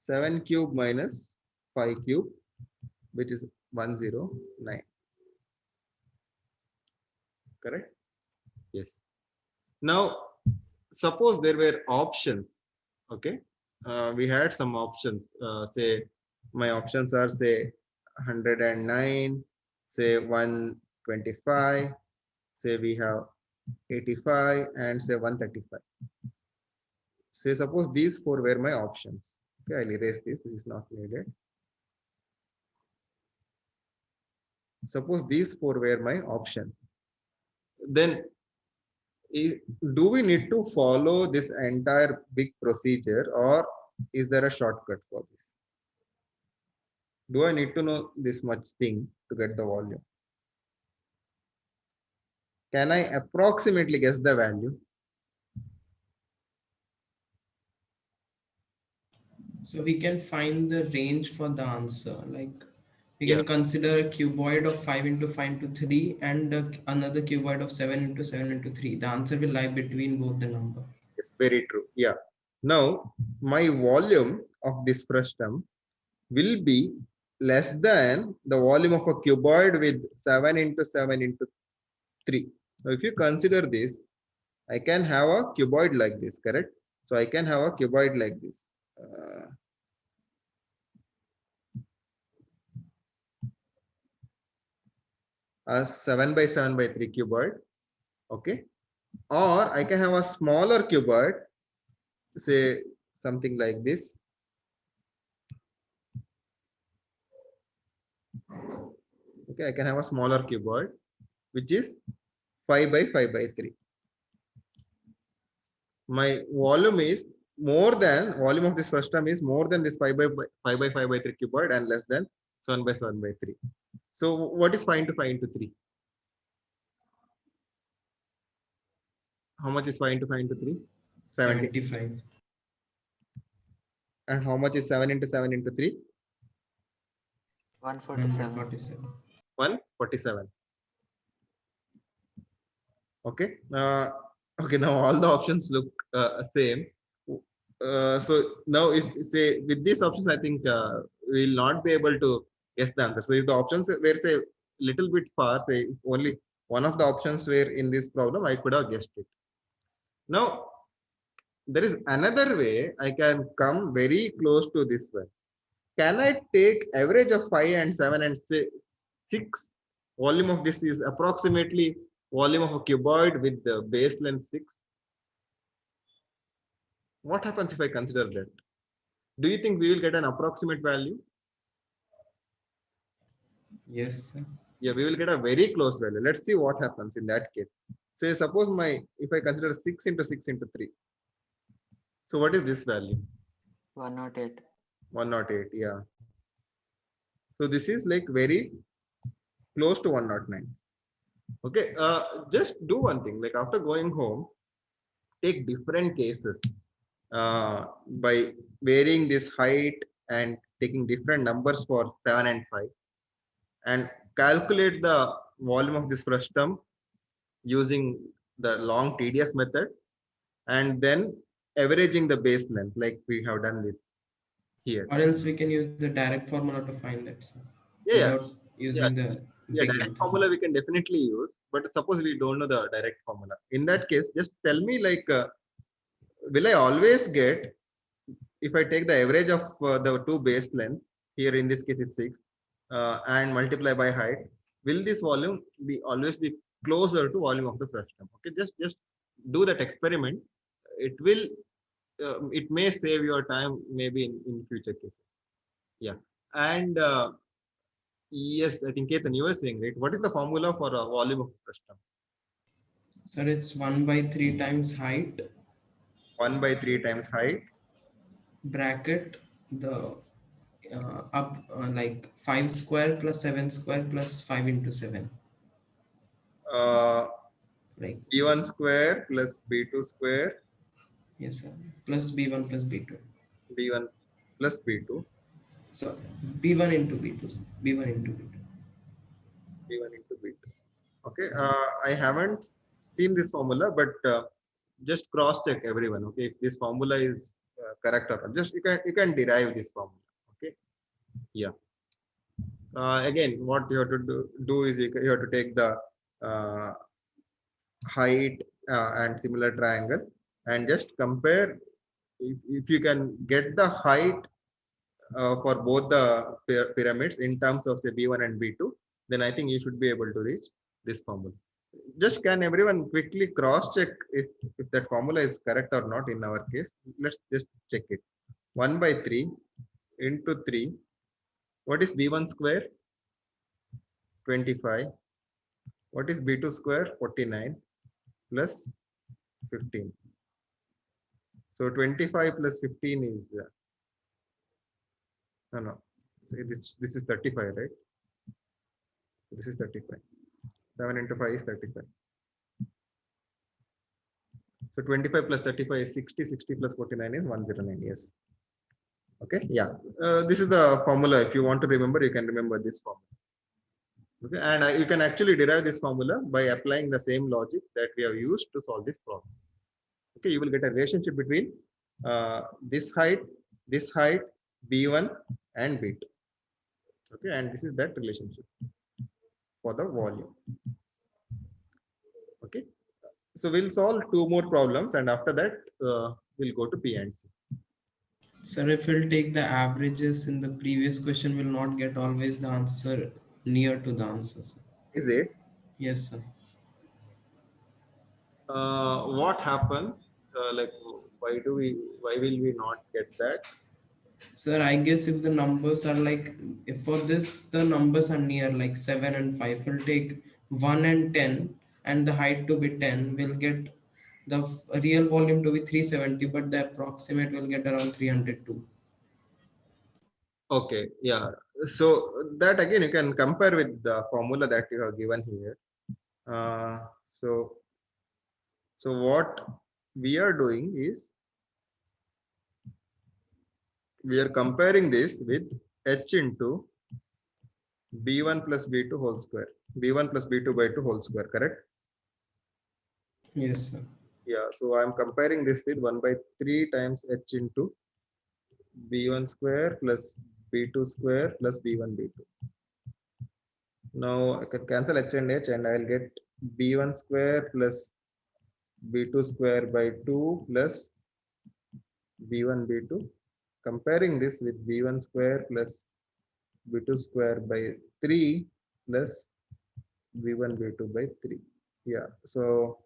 7 cube minus 5 cube, which is 109. Correct? Yes. Now, suppose there were options. Okay. We had some options. Say my options are say 109, say 125, say we have 85 and say 135. Say suppose these four were my options. Okay, I'll erase this. This is not needed. Suppose these four were my option. Then do we need to follow this entire big procedure, or is there a shortcut for this? Do I need to know this much thing to get the volume? Can I approximately guess the value? So we can find the range for the answer. Like we Yeah. can consider a cuboid of 5 into 5 into 3 and another cuboid of 7 into 7 into 3. The answer will lie between both the number. It's very true. Yeah. Now, my volume of this frustum will be less than the volume of a cuboid with 7 into 7 into 3. Now, if you consider this, I can have a cuboid like this, correct? So I can have a cuboid like this. A 7 by 7 by 3 cuboid. Okay. Or I can have a smaller cuboid, say something like this. Okay, I can have a smaller cuboid, which is 5 by 5 by 3. My volume is more than, volume of this frustum is more than this 5 by 5 by 5 by 3 cuboid and less than 7 by 7 by 3. So what is 5 into 5 into 3? How much is 5 into 5 into 3? 70. 75. And how much is 7 into 7 into 3? 147. 147. 147. Okay. Okay. Now all the options look same. So now if say with these options, I think we will not be able to guess the answer. So if the options were say little bit far, say if only one of the options were in this problem, I could have guessed it. Now there is another way I can come very close to this one. Can I take average of 5 and 7 and say 6? Volume of this is approximately volume of a cuboid with the base length 6. What happens if I consider that? Do you think we will get an approximate value? Yes, sir. Yeah, we will get a very close value. Let's see what happens in that case. Say suppose if I consider 6 into 6 into 3. So what is this value? 108. 108, yeah. So this is like very close to 109. Okay, just do one thing, like after going home, take different cases by varying this height and taking different numbers for 7 and 5 and calculate the volume of this frustum using the long tedious method and then averaging the base length like we have done this here. Or else we can use the direct formula to find that, sir, Yeah, yeah, without using the yeah. big Direct method. formula we can definitely use, but suppose we don't know the direct formula. In that case, just tell me like, will I always get, if I take the average of the two base lengths, here in this case it's 6, and multiply by height, will this volume be always be closer to volume of the frustum? Okay, just do that experiment. It will, it may save your time maybe in future cases. Yeah, and yes, I think Ketan, you were saying, right? What is the formula for a volume of frustum? Sir, it's 1 by 3 times height, 1 by 3 times height. bracket, the up like 5 square plus 7 square plus 5 into 7. Like, B1 square plus B2 square, yes, sir. Plus B1 plus B2. B1 plus B2. So B1 into B2, B1 into B2. B1 into B2. Okay, I haven't seen this formula, but just cross check everyone. Okay, if this formula is correct or not. Just you can derive this formula. Okay, yeah. Again, what you have to do is you have to take the uh, height and similar triangle and just compare. If you can get the height for both the pyramids in terms of say B1 and B2, then I think you should be able to reach this formula. Just can everyone quickly cross check if that formula is correct or not in our case. Let's just check it. 1 by 3 into 3. What is B1 square? 25. What is B2 square? 49 plus 15. So 25 plus 15 is no. So this is 35, right? This is 35. 7 into 5 is 35. So 25 plus 35 is 60. 60 plus 49 is 109. Yes. Okay. Yeah. This is the formula. If you want to remember, you can remember this formula. Okay. And you can actually derive this formula by applying the same logic that we have used to solve this problem. Okay. You will get a relationship between this height, B1 and B2. Okay. And this is that relationship for the volume. Okay. So we'll solve two more problems, and after that, we'll go to P and C. Sir, if we'll take the averages in the previous question, we'll not get always the answer near to the answer, sir. Is it? Yes, sir. What happens? Like, why will we not get that? Sir, I guess if the numbers are like, if for this, the numbers are near like 7 and 5, we'll take 1 and 10 and the height to be 10, we'll get the real volume to be 370, but the approximate will get around 302. Okay, yeah. So that again you can compare with the formula that you have given here. Uh, so what we are doing is we are comparing this with h into b1 plus b2 whole square, b1 plus b2 by 2 whole square, correct? Yes, sir. Yeah. So I'm comparing this with 1 by 3 times h into b1 square plus b2 square plus b1 b2. Now I can cancel h and h and I'll get b1 square plus b2 square by 2 plus b1 b2. Comparing this with b1 square plus b2 square by 3 plus b1 b2 by 3. Yeah. So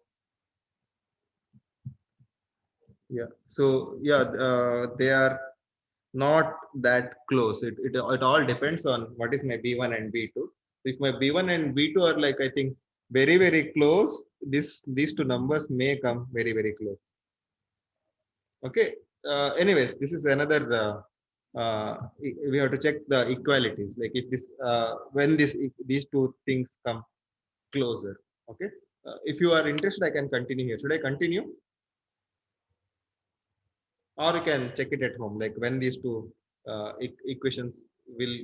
they are not that close. It all depends on what is my b1 and b2. If my b1 and b2 are like, I think, very close, these two numbers may come very close. Okay. Anyways, this is another we have to check the equalities, like if this when these two things come closer. Okay. If you are interested, I can continue here. Should I continue, or you can check it at home, like when these two equations will,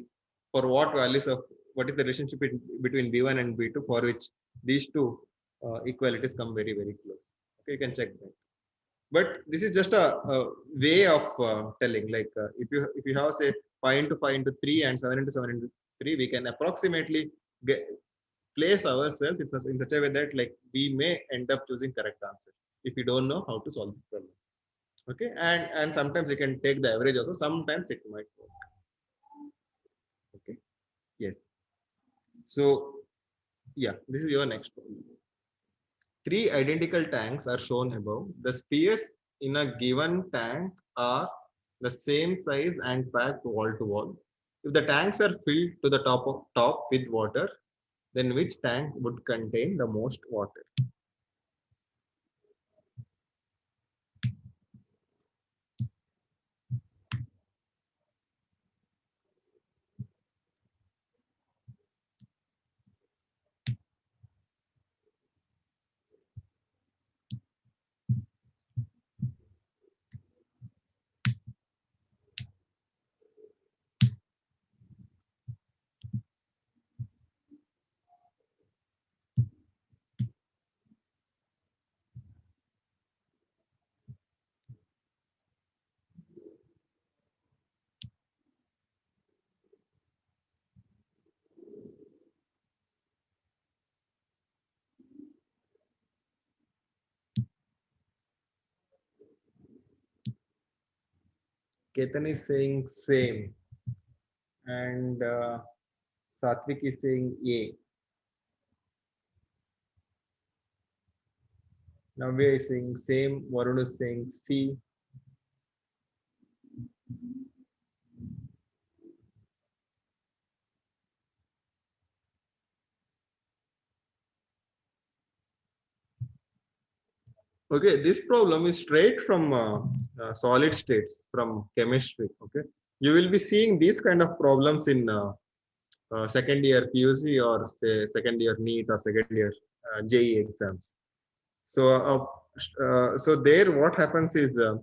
for what values of, what is the relationship between b1 and b2 for which these two equalities come very close. Okay, you can check that. But this is just a way of telling, like if you have say 5 into 5 into 3 and 7 into 7 into 3, we can approximately place ourselves in such a way that like we may end up choosing correct answer if you don't know how to solve this problem. Okay, and sometimes you can take the average also, sometimes it might work. Okay, yes. So yeah, this is your next problem. 3 identical tanks are shown above. The spheres in a given tank are the same size and packed wall to wall. If the tanks are filled to the top with water, then which tank would contain the most water? Ketan is saying same, and Satvik is saying A. Navya is saying same. Varun is saying C. Okay, this problem is straight from solid states, from chemistry. Okay, you will be seeing these kind of problems in second year PUC or say second year NEET or second year JEE exams. So, so there, what happens is, uh,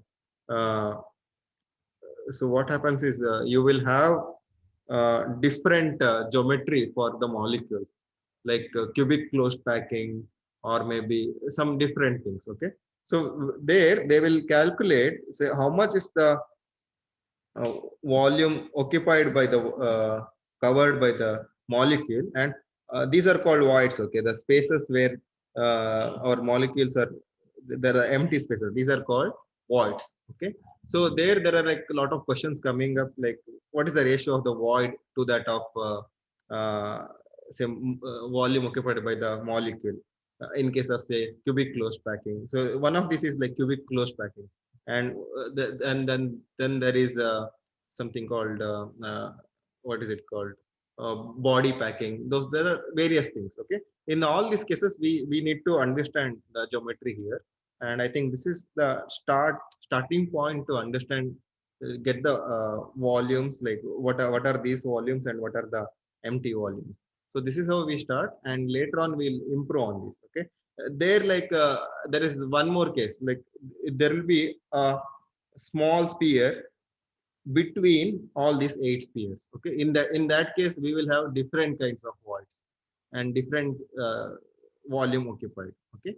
you will have different geometry for the molecules, like cubic closed packing, or maybe some different things. Okay, so there they will calculate, say, how much is the volume occupied by the covered by the molecule, and these are called voids. Okay, the spaces where our molecules are, there are empty spaces, these are called voids. Okay, so there are like a lot of questions coming up, like what is the ratio of the void to that of say volume occupied by the molecule in case of say cubic closed packing. So one of these is like cubic closed packing, and and then there is something called what is it called, body packing. Those, there are various things. Okay, in all these cases we need to understand the geometry here, and I think this is the starting point to understand, get the volumes, like what are these volumes and what are the empty volumes. So this is how we start, and later on we'll improve on this. Okay, there, like there is one more case, like there will be a small sphere between all these 8 spheres. Okay, in that case we will have different kinds of voids and different volume occupied. Okay,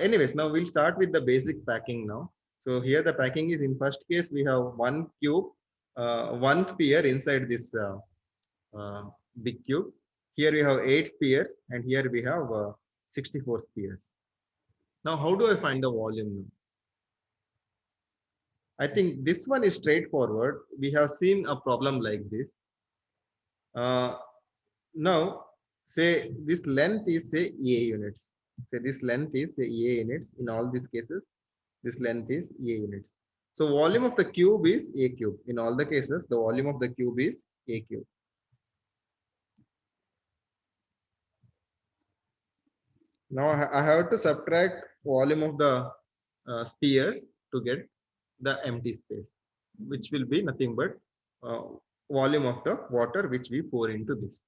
anyways, now we'll start with the basic packing now. So here the packing is, in first case we have one cube, one sphere inside this uh, big cube. Here we have 8 spheres, and here we have 64 spheres. Now how do I find the volume now? I think this one is straightforward. We have seen a problem like this. Now, say this length is say A units. Say this length is say A units. In all these cases, this length is A units. So volume of the cube is A cube. In all the cases, the volume of the cube is A cube. Now I have to subtract volume of the spheres to get the empty space, which will be nothing but uh, volume of the water which we pour into this.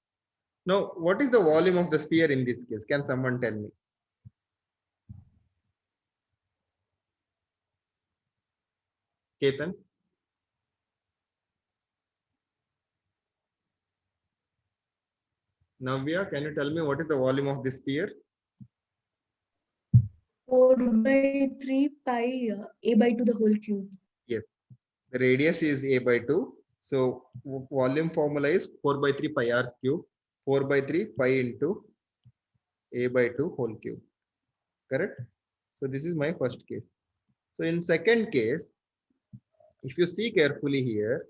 Now, what is the volume of the sphere in this case? Can someone tell me? Ketan? Navya, can you tell me what is the volume of this sphere? 4/3 pi a by 2 the whole cube. Yes, the radius is a by 2. So volume formula is 4/3 pi r cube, 4/3 pi into a by 2 whole cube. Correct? So this is my first case. So in second case, if you see carefully here,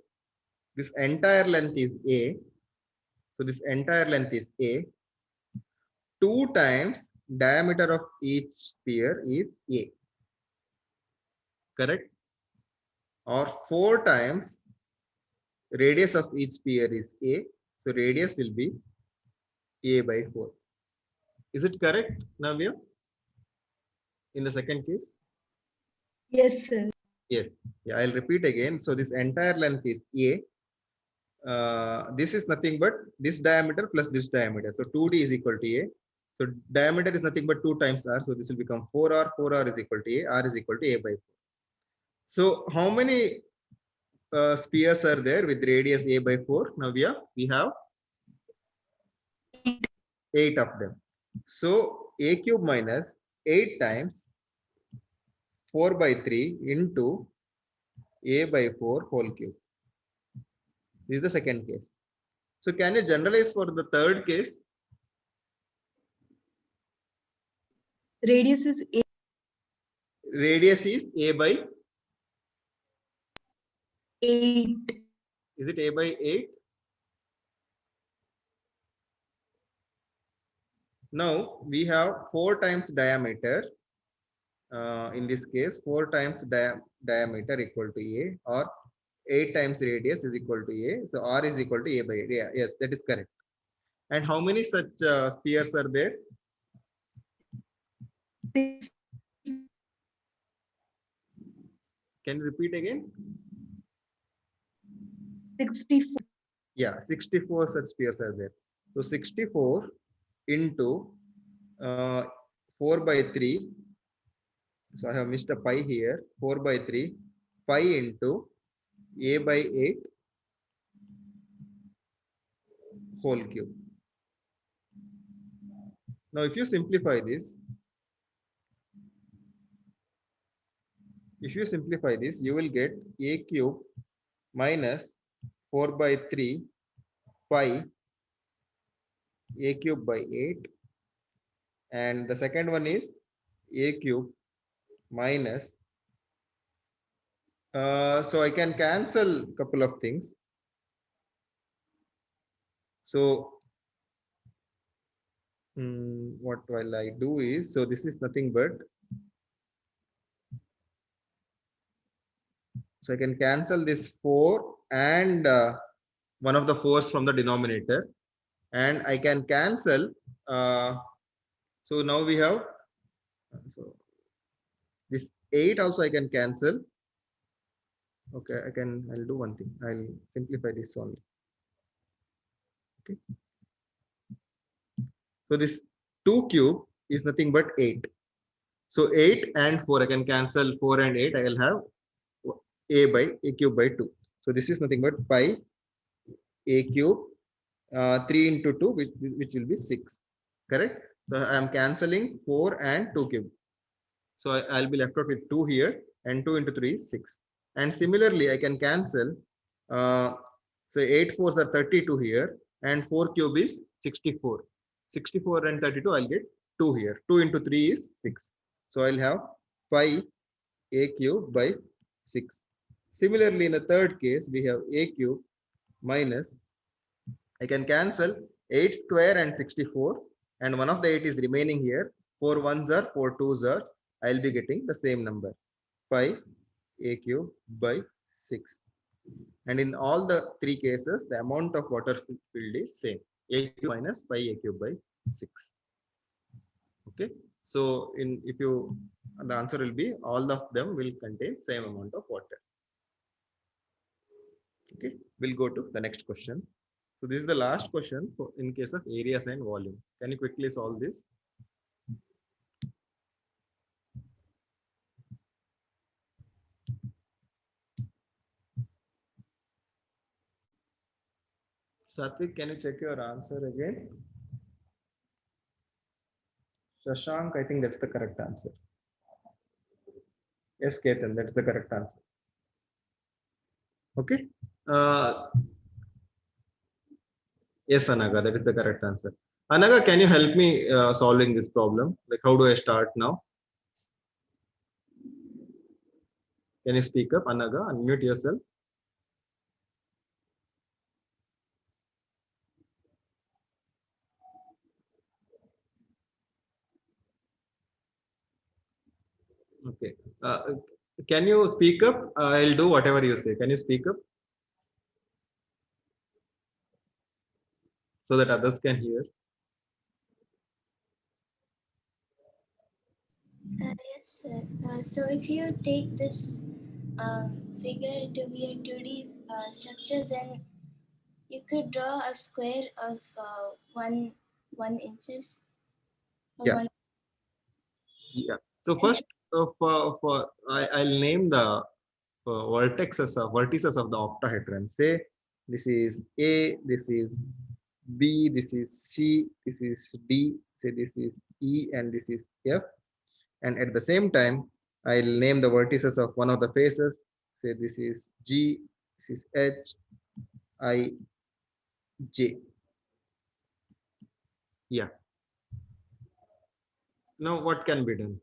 this entire length is A. So this entire length is A. 2 times diameter of each sphere is A. Correct? Or 4 times radius of each sphere is A. So radius will be A by 4. Is it correct, Navya? In the second case? Yes, sir. Yes. Yeah, I'll repeat again. So this entire length is A. This is nothing but this diameter plus this diameter. So 2D is equal to A. So diameter is nothing but 2 times R. So this will become 4R. 4R is equal to A. R is equal to A by 4. So how many spheres are there with radius A by 4? Navya, we have 8 of them. So A cube minus 8 times 4/3 into A by 4 whole cube. This is the second case. So can you generalize for the third case? Radius is a. Radius is A by 8. Is it a by 8? Now we have 4 times diameter. In this case, 4 times diameter equal to a, or 8 times radius is equal to a. So r is equal to a by 8. Yeah, yes, that is correct. And how many such spheres are there? 6. Can you repeat again? 64. Yeah, 64 such spheres are there. So 64 into 4 by 3. So I have missed a pi here. 4 by 3. Pi into a by 8 whole cube. Now if you simplify this, you will get a cube minus 4 by 3 pi a cube by 8, and the second one is a cube minus so I can cancel couple of things. So what will I do is, so this is nothing but, so I can cancel this 4 and one of the 4s from the denominator, and I can cancel so now we have so this 8 also I can cancel. Okay, I'll do one thing. I'll simplify this only. Okay. So this 2 cube is nothing but 8. So 8 and 4, I can cancel 4 and 8. I will have a cube by 2. So this is nothing but pi a cube 3 into 2, which will be 6. Correct? So I am cancelling 4 and 2 cube. So I'll be left out with 2 here, and 2 into 3 is 6. And similarly, I can cancel. So 8 fours are 32 here, and 4 cube is 64. 64 and 32, I'll get 2 here. 2 into 3 is 6. So I'll have pi a cube by 6. Similarly, in the third case, we have a cube minus, I can cancel 8 square and 64, and one of the 8 is remaining here. 4 ones are, 4 twos are. I'll be getting the same number, pi a cube by 6. And in all the 3 cases, the amount of water filled is same, a cube minus pi a cube by 6. Okay, so the answer will be all of them will contain same amount of water. Okay, we'll go to the next question. So this is the last question in case of areas and volume. Can you quickly solve this? Satvik, can you check your answer again? Shashank, I think that's the correct answer. Yes, Ketan, that's the correct answer. Okay. Yes, Anaga, that is the correct answer. Anaga, can you help me solving this problem? Like, how do I start now? Can you speak up, Anaga? Unmute yourself. Okay. Can you speak up? I'll do whatever you say. Can you speak up? So that others can hear. Yes, sir. So if you take this figure to be a 2D structure, then you could draw a square of 1 inches. Yeah. Yeah. So first, I'll name the vertices of the octahedron. Say this is A, this is B, this is C, this is D, say this is E, and this is F. And at the same time, I'll name the vertices of one of the faces. Say this is G, this is H, I, J. Yeah. Now what can be done?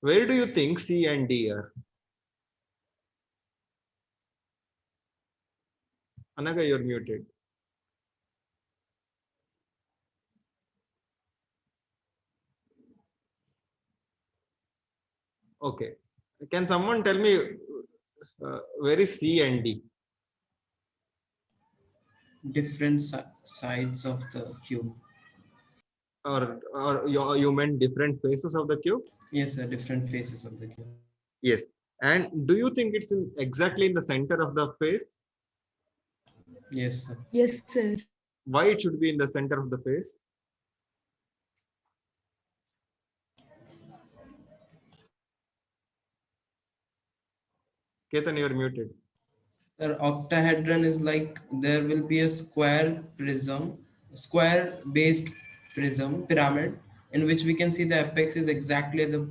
Where do you think C and D are? Anaga, you're muted. Okay. Can someone tell me where is C and D? Different sides of the cube. Or you meant different faces of the cube? Yes, sir, different faces of the cube. Yes. And do you think it's exactly in the center of the face? Yes, sir. Yes, sir. Why it should be in the center of the face? Ketan, you're muted. Sir, octahedron is like there will be a square prism, square based prism pyramid in which we can see the apex is exactly the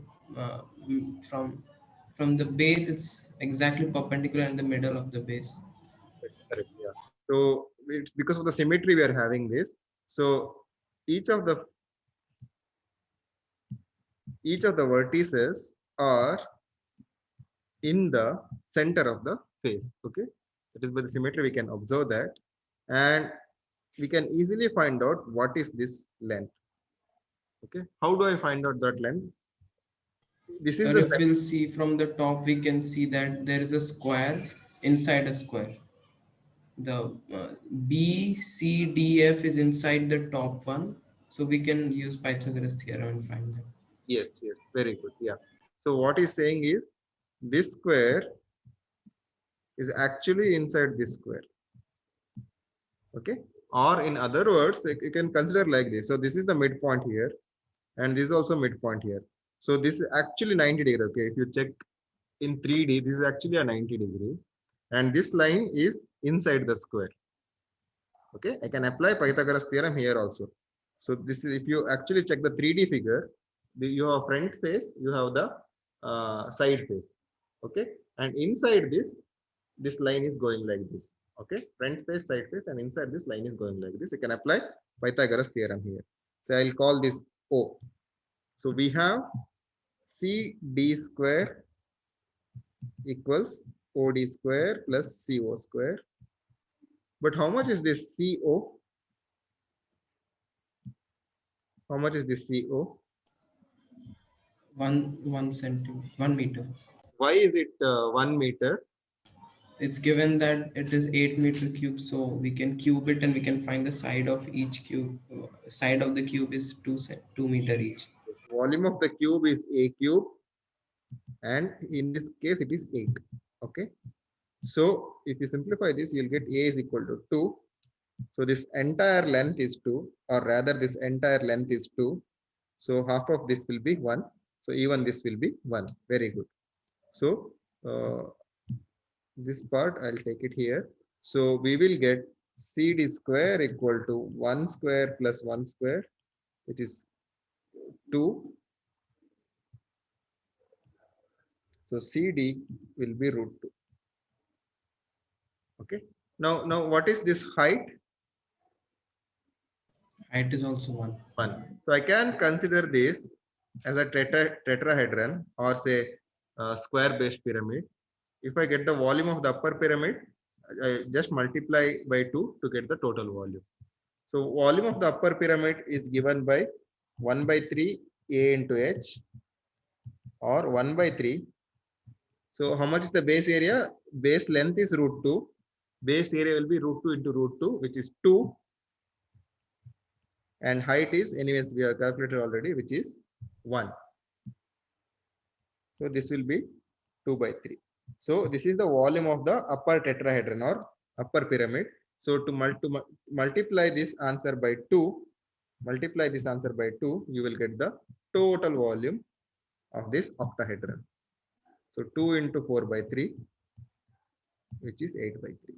from the base, it's exactly perpendicular in the middle of the base. Correct. Yeah. So it's because of the symmetry we are having this. So each of the vertices are in the center of the face. Okay. That is by the symmetry we can observe that, and we can easily find out what is this length. Okay. How do I find out that length? This is Or the if we'll see from the top, we can see that there is a square inside a square. The BCDF is inside the top one, so we can use Pythagoras theorem and find that. yes, yes, very good. Yeah. So what he's saying is this square is actually inside this square. Okay. Or in other words, you can consider like this. So this is the midpoint here, and this is also midpoint here. So this is actually 90 degree. Okay. If you check in 3D, this is actually a 90 degree. And this line is inside the square. Okay. I can apply Pythagoras theorem here also. So this is, if you actually check the 3D figure, you have front face, you have the side face. Okay. And inside this line is going like this. Okay. Front face, side face, and inside this line is going like this. You can apply Pythagoras theorem here. So I'll call this O. So we have CD square equals OD square plus CO square. But how much is this CO? How much is this CO? 1 meter. Why is it 1 meter? It's given that it is 8 meter cube, so we can cube it and we can find the side of each cube. Side of the cube is 2 meter each. Volume of the cube is A cube, and in this case it is 8. Okay. So if you simplify this, you'll get A is equal to 2. So this entire length is 2, or rather this entire length is 2. So half of this will be 1. So even this will be 1. Very good. So this part I'll take it here. So we will get CD square equal to 1 square plus 1 square, which is 2. So CD will be root 2. Okay. Now what is this height? Height is also 1. 1. So I can consider this as a tetrahedron, or say square based pyramid. If I get the volume of the upper pyramid, I just multiply by 2 to get the total volume. So volume of the upper pyramid is given by 1 by 3 A into H, or 1 by 3. So how much is the base area? Base length is root 2. Base area will be root 2 into root 2, which is 2. And height is, anyways, we have calculated already, which is 1. So this will be 2 by 3. So this is the volume of the upper tetrahedron or upper pyramid. So to multiply this answer by 2, you will get the total volume of this octahedron. So 2 into 4 by 3, which is 8 by 3.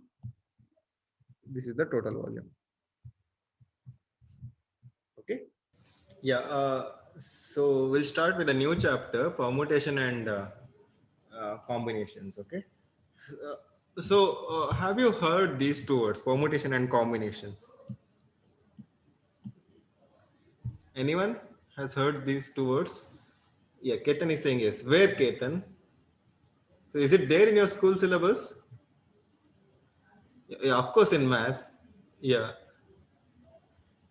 This is the total volume. Okay. Yeah. So we'll start with a new chapter, permutation and combinations. Okay. So have you heard these two words, permutation and combinations? Anyone has heard these two words? Yeah, Ketan is saying yes. Where, Ketan? So is it there in your school syllabus? Yeah, of course, in maths. Yeah.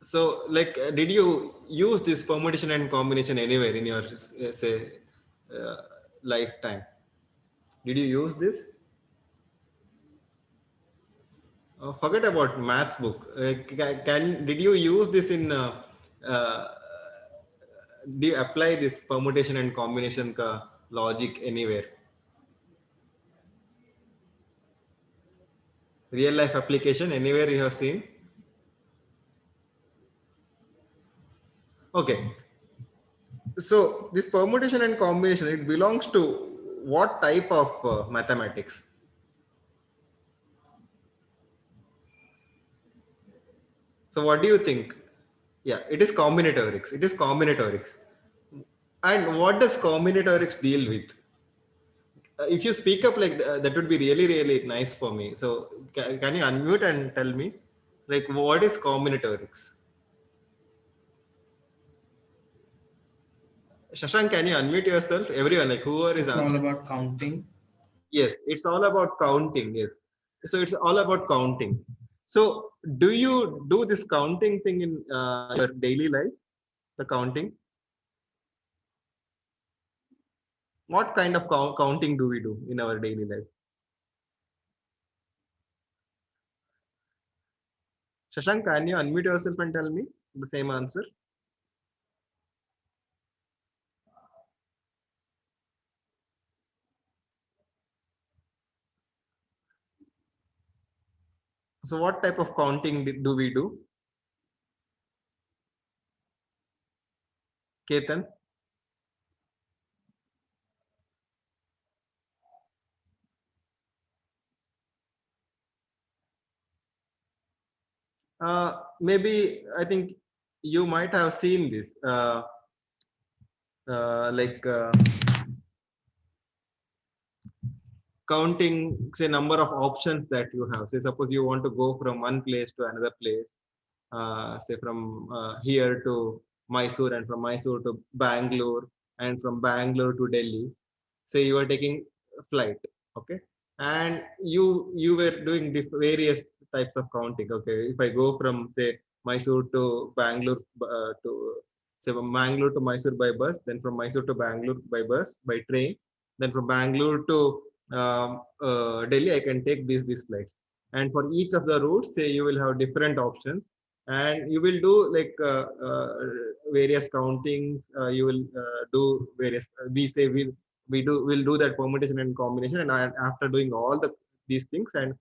So, like, did you use this permutation and combination anywhere in your, say, uh, lifetime? Did you use this? Forget about maths book. Did you use this in? Uh, do you apply this permutation and combination logic anywhere? Real life application anywhere you have seen? Okay. So this permutation and combination, it belongs to what type of mathematics? So what do you think? Yeah, it is combinatorics. It is combinatorics. And what does combinatorics deal with? If you speak up like that would be really, really nice for me. So can you unmute and tell me, like, what is combinatorics? Shashank, can you unmute yourself? Everyone, like whoever is It's all answering. about counting. Yes, it's all about counting. Yes. So it's all about counting. So do you do this counting thing in your daily life? The counting? What kind of counting do we do in our daily life? Shashank, can you unmute yourself and tell me the same answer? So what type of counting do we do? Ketan? Maybe I think you might have seen this. Like counting, say, number of options that you have. Say suppose you want to go from one place to another place, say from here to Mysore, and from Mysore to Bangalore, and from Bangalore to Delhi. Say you are taking a flight, okay, and you were doing various types of counting. Okay, if I go from, say, Mysore to Bangalore, to, say, from Bangalore to Mysore by bus, then from Mysore to Bangalore by bus, by train, then from Bangalore to Delhi, I can take these flights. And for each of the routes, say, you will have different options, and you will do like various countings. You will do various. We say we'll do that permutation and combination, and after doing all these things, and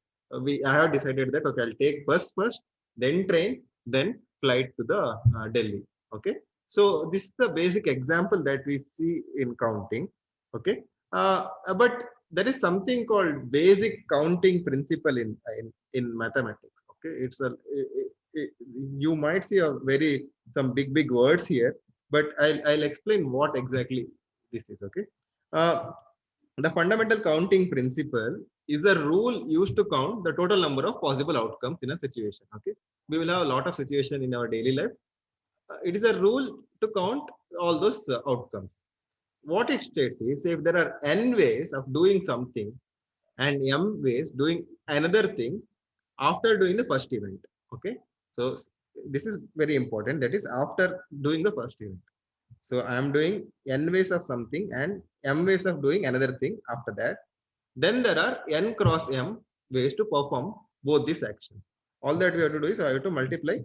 I have decided that okay, I'll take bus first, then train, then flight to the Delhi. Okay, so this is the basic example that we see in counting. Okay, but there is something called basic counting principle in mathematics. Okay, you might see a very some big words here, but I'll explain what exactly this is. Okay, uh, the fundamental counting principle is a rule used to count the total number of possible outcomes in a situation. Okay, we will have a lot of situation in our daily life. It is a rule to count all those outcomes. What it states is, if there are n ways of doing something and m ways doing another thing after doing the first event. Okay, so this is very important, that is after doing the first event. So I am doing n ways of something and m ways of doing another thing after that. Then there are n cross m ways to perform both these actions. All that we have to do is I have to multiply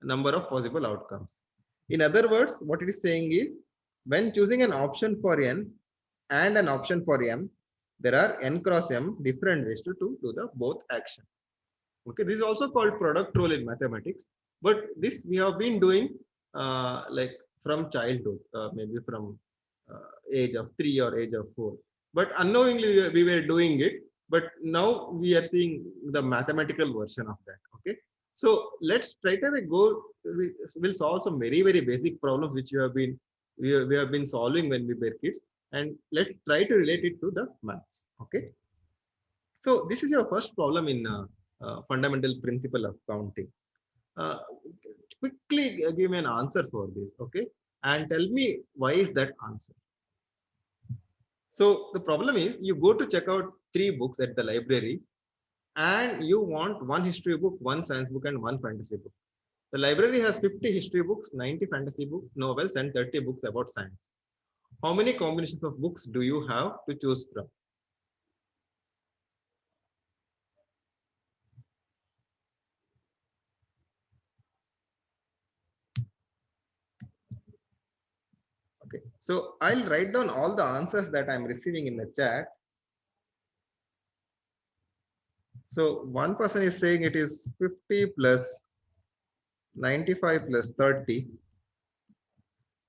number of possible outcomes. In other words, what it is saying is, when choosing an option for n and an option for m, there are n cross m different ways to do the both action. Okay, this is also called product rule in mathematics, but this we have been doing like from childhood, maybe from age of 3 or age of 4, but unknowingly we were doing it, but now we are seeing the mathematical version of that. Okay, so let's straight away go. We'll solve some very basic problems which we have been solving when we were kids, and let's try to relate it to the maths. Okay, so this is your first problem in fundamental principle of counting. Uh, Quickly give me an answer for this, okay? And tell me why is that answer. So the problem is, you go to check out 3 books at the library, and you want one history book, one science book, and one fantasy book. The library has 50 history books, 90 fantasy book novels, and 30 books about science. How many combinations of books do you have to choose from? Okay, so I'll write down all the answers that I'm receiving in the chat. So one person is saying it is 50 plus 95 plus 30.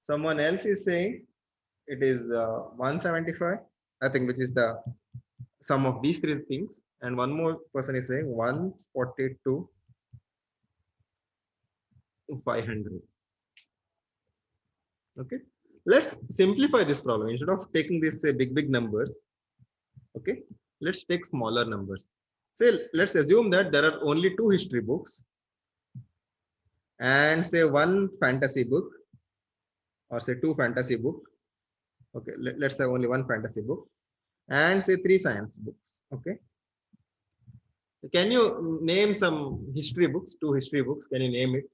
Someone else is saying it is 175, I think, which is the sum of these three things. And one more person is saying 142 500. Okay, let's simplify this problem. Instead of taking these big numbers, okay, let's take smaller numbers. Say, let's assume that there are only 2 history books and say 1 fantasy book, or say 2 fantasy book. Okay, let's say only 1 fantasy book, and say 3 science books. Okay, can you name some history books? 2 history books, can you name it?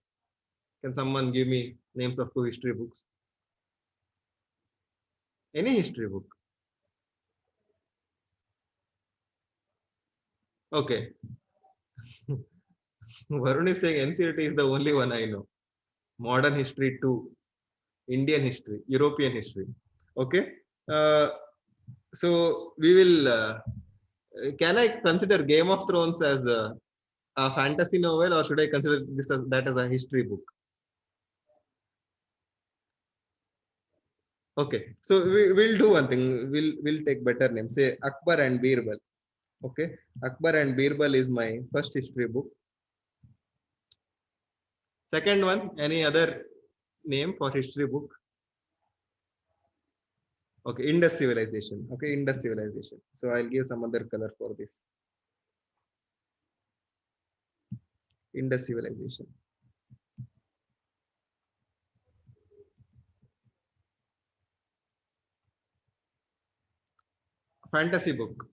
Can someone give me names of 2 history books? Any history book? Okay. Varun is saying NCERT is the only one I know. Modern history 2, Indian history, European history. Okay. So we will. Can I consider Game of Thrones as a fantasy novel, or should I consider this as that as a history book? Okay. So we'll do one thing. We'll take better names. Say Akbar and Birbal. Okay. Akbar and Birbal is my first history book. Second one, any other name for history book? Okay, Indus civilization. Okay, Indus civilization. So I'll give some other color for this. Indus civilization. Fantasy book.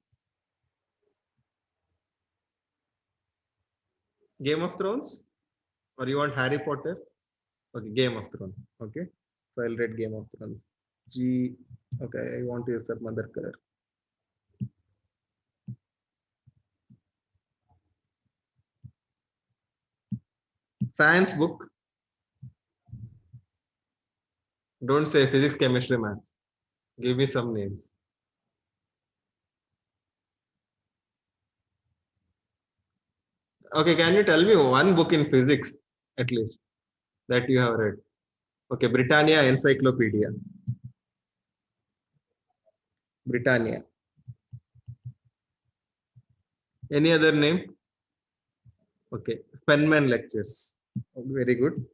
Game of Thrones? Or you want Harry Potter? Okay, Game of Thrones. Okay. So I'll read Game of Thrones. G. Okay, I want to use some other color. Science book. Don't say physics, chemistry, maths. Give me some names. Okay, can you tell me one book in physics at least that you have read? Okay, Britannia Encyclopedia. Britannia. Any other name? Okay, Feynman lectures. Very good.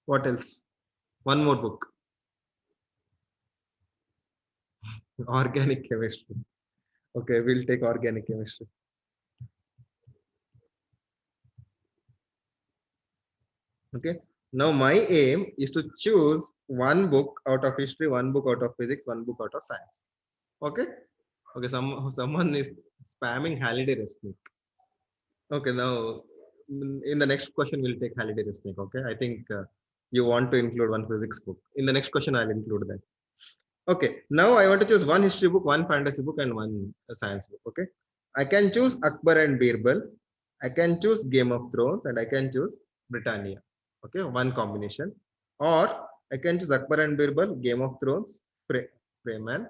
What else? One more book. Organic chemistry. Okay, we'll take organic chemistry. Okay. Now my aim is to choose one book out of history, one book out of physics, one book out of science. Okay. Okay. Someone is spamming Halliday Resnick. Okay. Now in the next question we'll take Halliday Resnick. Okay. I think you want to include one physics book. In the next question I'll include that. Okay. Now I want to choose one history book, one fantasy book, and one science book. Okay. I can choose Akbar and Birbal. I can choose Game of Thrones, and I can choose Britannia. Okay, one combination. Or I can choose Akbar and Birbal, Game of Thrones, Penman,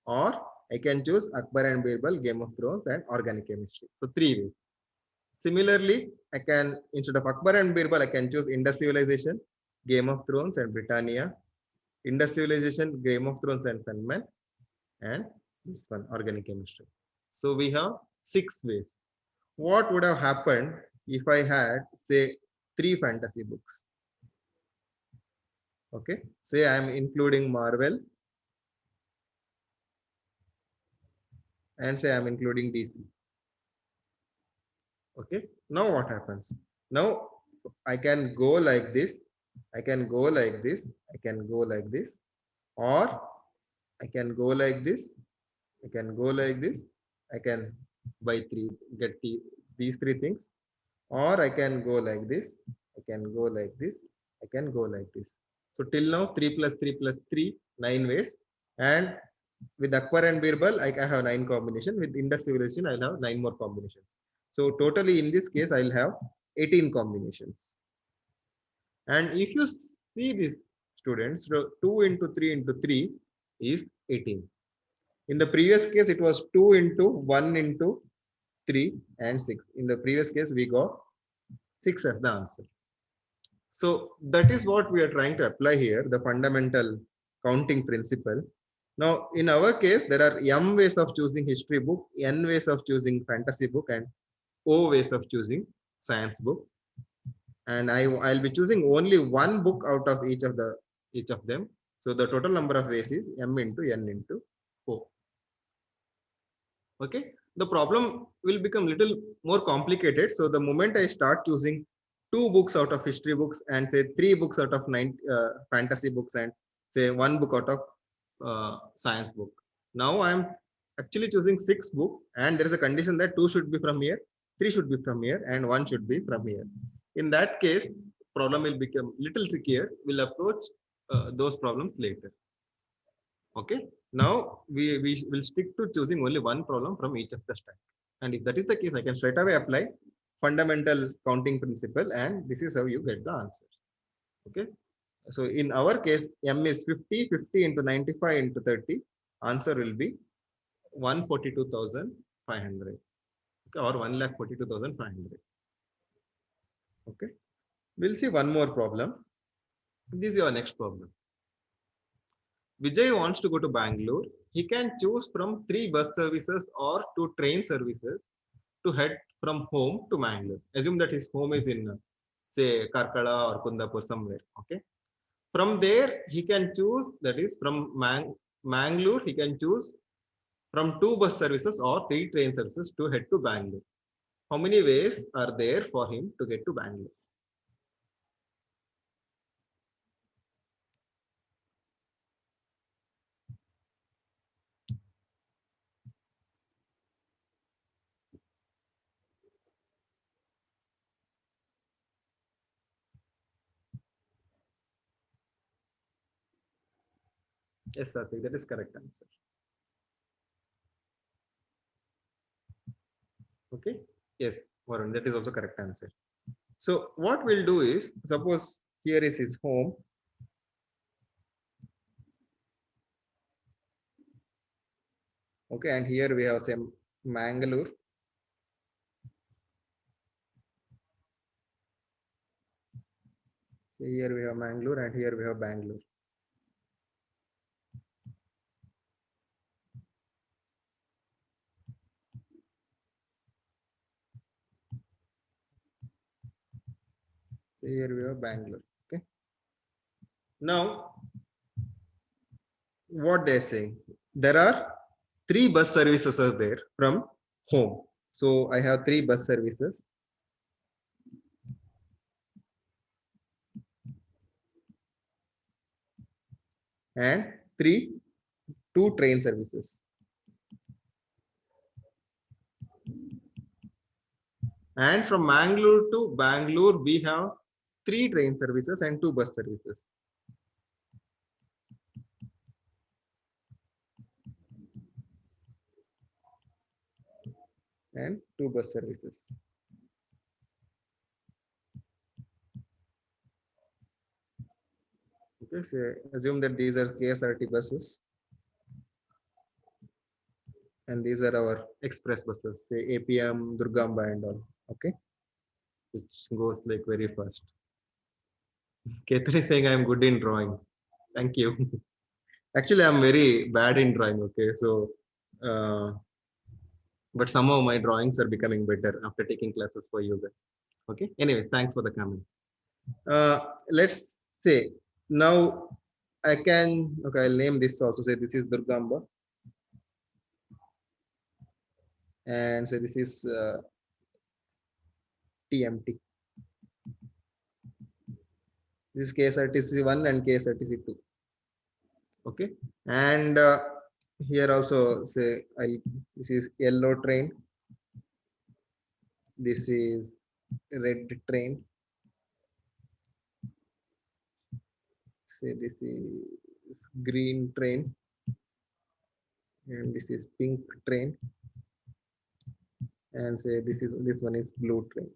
or I can choose Akbar and Birbal, Game of Thrones, and organic chemistry. So 3 ways. Similarly, I can, instead of Akbar and Birbal, I can choose Indus civilization, Game of Thrones, and Britannia. Indus civilization, Game of Thrones, and Penman, and this one, organic chemistry. So we have 6 ways. What would have happened if I had, say, 3 fantasy books? Okay, say I am including Marvel, and say I am including DC. Okay, now what happens? Now I can go like this, I can go like this, I can go like this, or I can go like this, I can go like this. I can buy these three things, or I can go like this. I can go like this. I can go like this. So till now, 3 plus 3 plus 3, 9 ways. And with Akbar and Birbal, I have 9 combination. With Indus civilization, I'll have 9 more combinations. So totally in this case, I'll have 18 combinations. And if you see this, students, so 2 into 3 into 3 is 18. In the previous case, it was 2 into 1 into 3 and 6. In the previous case, we got 6 as the answer. So that is what we are trying to apply here, the fundamental counting principle. Now, in our case, there are m ways of choosing history book, n ways of choosing fantasy book, and o ways of choosing science book. And I'll be choosing only one book out of each of them. So the total number of ways is m into n into o. Okay, the problem will become little more complicated. So the moment I start choosing 2 books out of history books and say 3 books out of 9 fantasy books and say 1 book out of science book, now I'm actually choosing 6 book, and there is a condition that 2 should be from here, 3 should be from here, and 1 should be from here. In that case, problem will become little trickier. We'll approach those problems later. Okay, now we will stick to choosing only one problem from each of the stack. And if that is the case, I can straight away apply fundamental counting principle, and this is how you get the answer. Okay, so in our case, m is 50, 50 into 95 into 30, answer will be 142,500, okay, or 1,42,500. Okay, we'll see one more problem. This is your next problem. Vijay wants to go to Bangalore. He can choose from 3 bus services or 2 train services to head from home to Bangalore. Assume that his home is in, say, Karkala or Kundapur somewhere. Okay. From there, he can choose, that is from Mangalore, he can choose from 2 bus services or 3 train services to head to Bangalore. How many ways are there for him to get to Bangalore? Yes, Sathik, that is correct answer. Okay. Yes, Varun, that is also correct answer. So what we'll do is, suppose here is his home. Okay, and here we have some Mangalore. So here we have Mangalore and here we have Bangalore. So here we have Bangalore. Okay. Now, what they're saying, there are 3 bus services are there from home. So I have 3 bus services. And 2 train services. And from Mangalore to Bangalore, we have 3 train services and 2 bus services. And 2 bus services. Okay, so assume that these are KSRT buses. And these are our express buses, say APM, Durgamba and all. Okay, which goes like very fast. Ketan is saying I'm good in drawing. Thank you. Actually, I'm very bad in drawing. Okay, so but somehow my drawings are becoming better after taking classes for you guys. Okay, anyways, thanks for the comment. Let's say now I can, okay, I'll name this also, say this is Durgamba, and say this is TMT. This is KSRTC 1 and KSRTC 2. Okay, and here also say this is yellow train, this is red train, say this is green train, and this is pink train, and say this one is blue train.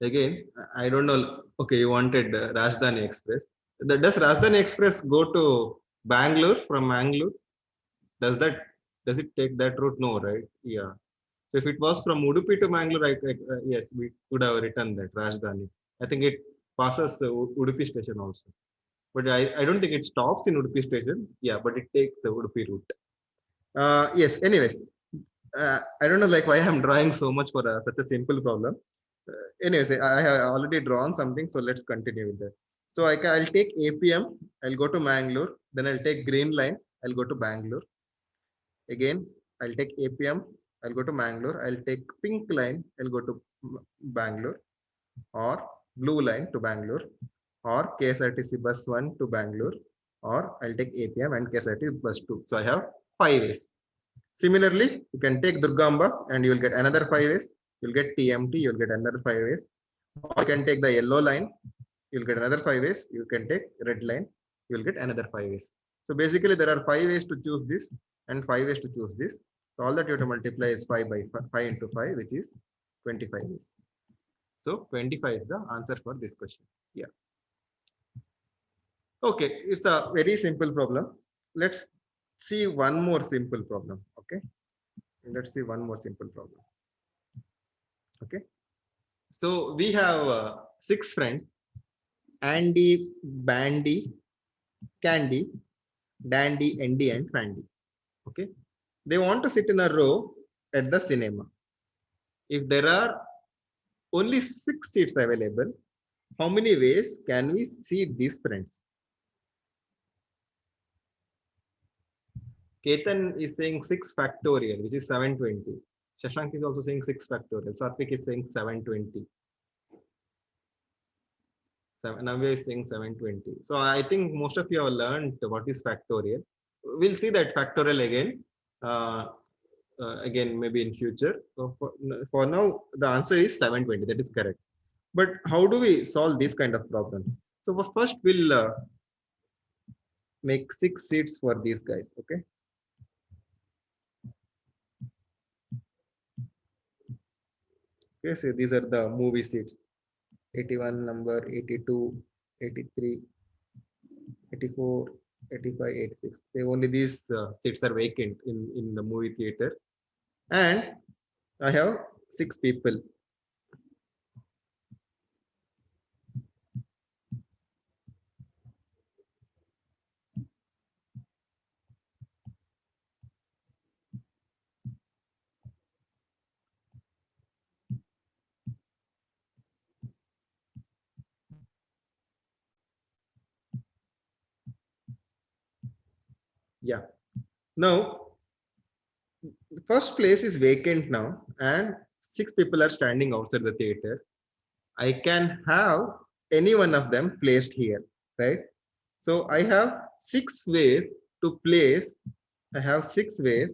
Again, I don't know. Okay, you wanted Rajdhani Express. Does Rajdhani Express go to Bangalore from Mangalore? Does it take that route? No, right? Yeah. So if it was from Udupi to Mangalore, yes, we could have written that Rajdhani. I think it passes Udupi station also. But I don't think it stops in Udupi station. Yeah, but it takes the Udupi route. Yes, anyways, I don't know like why I'm drawing so much for such a simple problem. Anyways, I have already drawn something, so let's continue with that. So I'll take APM, I'll go to Mangalore, then I'll take green line, I'll go to Bangalore. Again, I'll take APM, I'll go to Mangalore, I'll take pink line, I'll go to Bangalore, or blue line to Bangalore, or KSRTC bus 1 to Bangalore, or I'll take APM and KSRTC bus 2. So I have 5 ways. Similarly, you can take Durgamba and you will get another 5 ways. You'll get TMT, you'll get another 5 ways. Or you can take the yellow line, you'll get another 5 ways. You can take red line, you'll get another 5 ways. So basically there are 5 ways to choose this and 5 ways to choose this. So all that you have to multiply is 5 by 5 into 5, which is 25 ways. So 25 is the answer for this question. Yeah. Okay, it's a very simple problem. Let's see one more simple problem. Okay. Let's see one more simple problem. Okay. So we have 6 friends: Andy, Bandy, Candy, Dandy, Andy, and Fandy. Okay. They want to sit in a row at the cinema. If there are only 6 seats available, how many ways can we seat these friends? Ketan is saying 6 factorial, which is 720. Shashank is also saying 6 factorial. Sarthik is saying 720. Navya is saying 720. So I think most of you have learned what is factorial. We'll see that factorial again. Again, maybe in future. So for now, the answer is 720. That is correct. But how do we solve these kind of problems? So first, we'll make 6 seats for these guys. Okay. Okay. So these are the movie seats. 81 number, 82, 83, 84, 85, 86. Only these seats are vacant in the movie theater. And I have 6 people. Yeah. Now, the first place is vacant now, and 6 people are standing outside the theater. I can have any one of them placed here, right? So I have 6 ways to place. I have 6 ways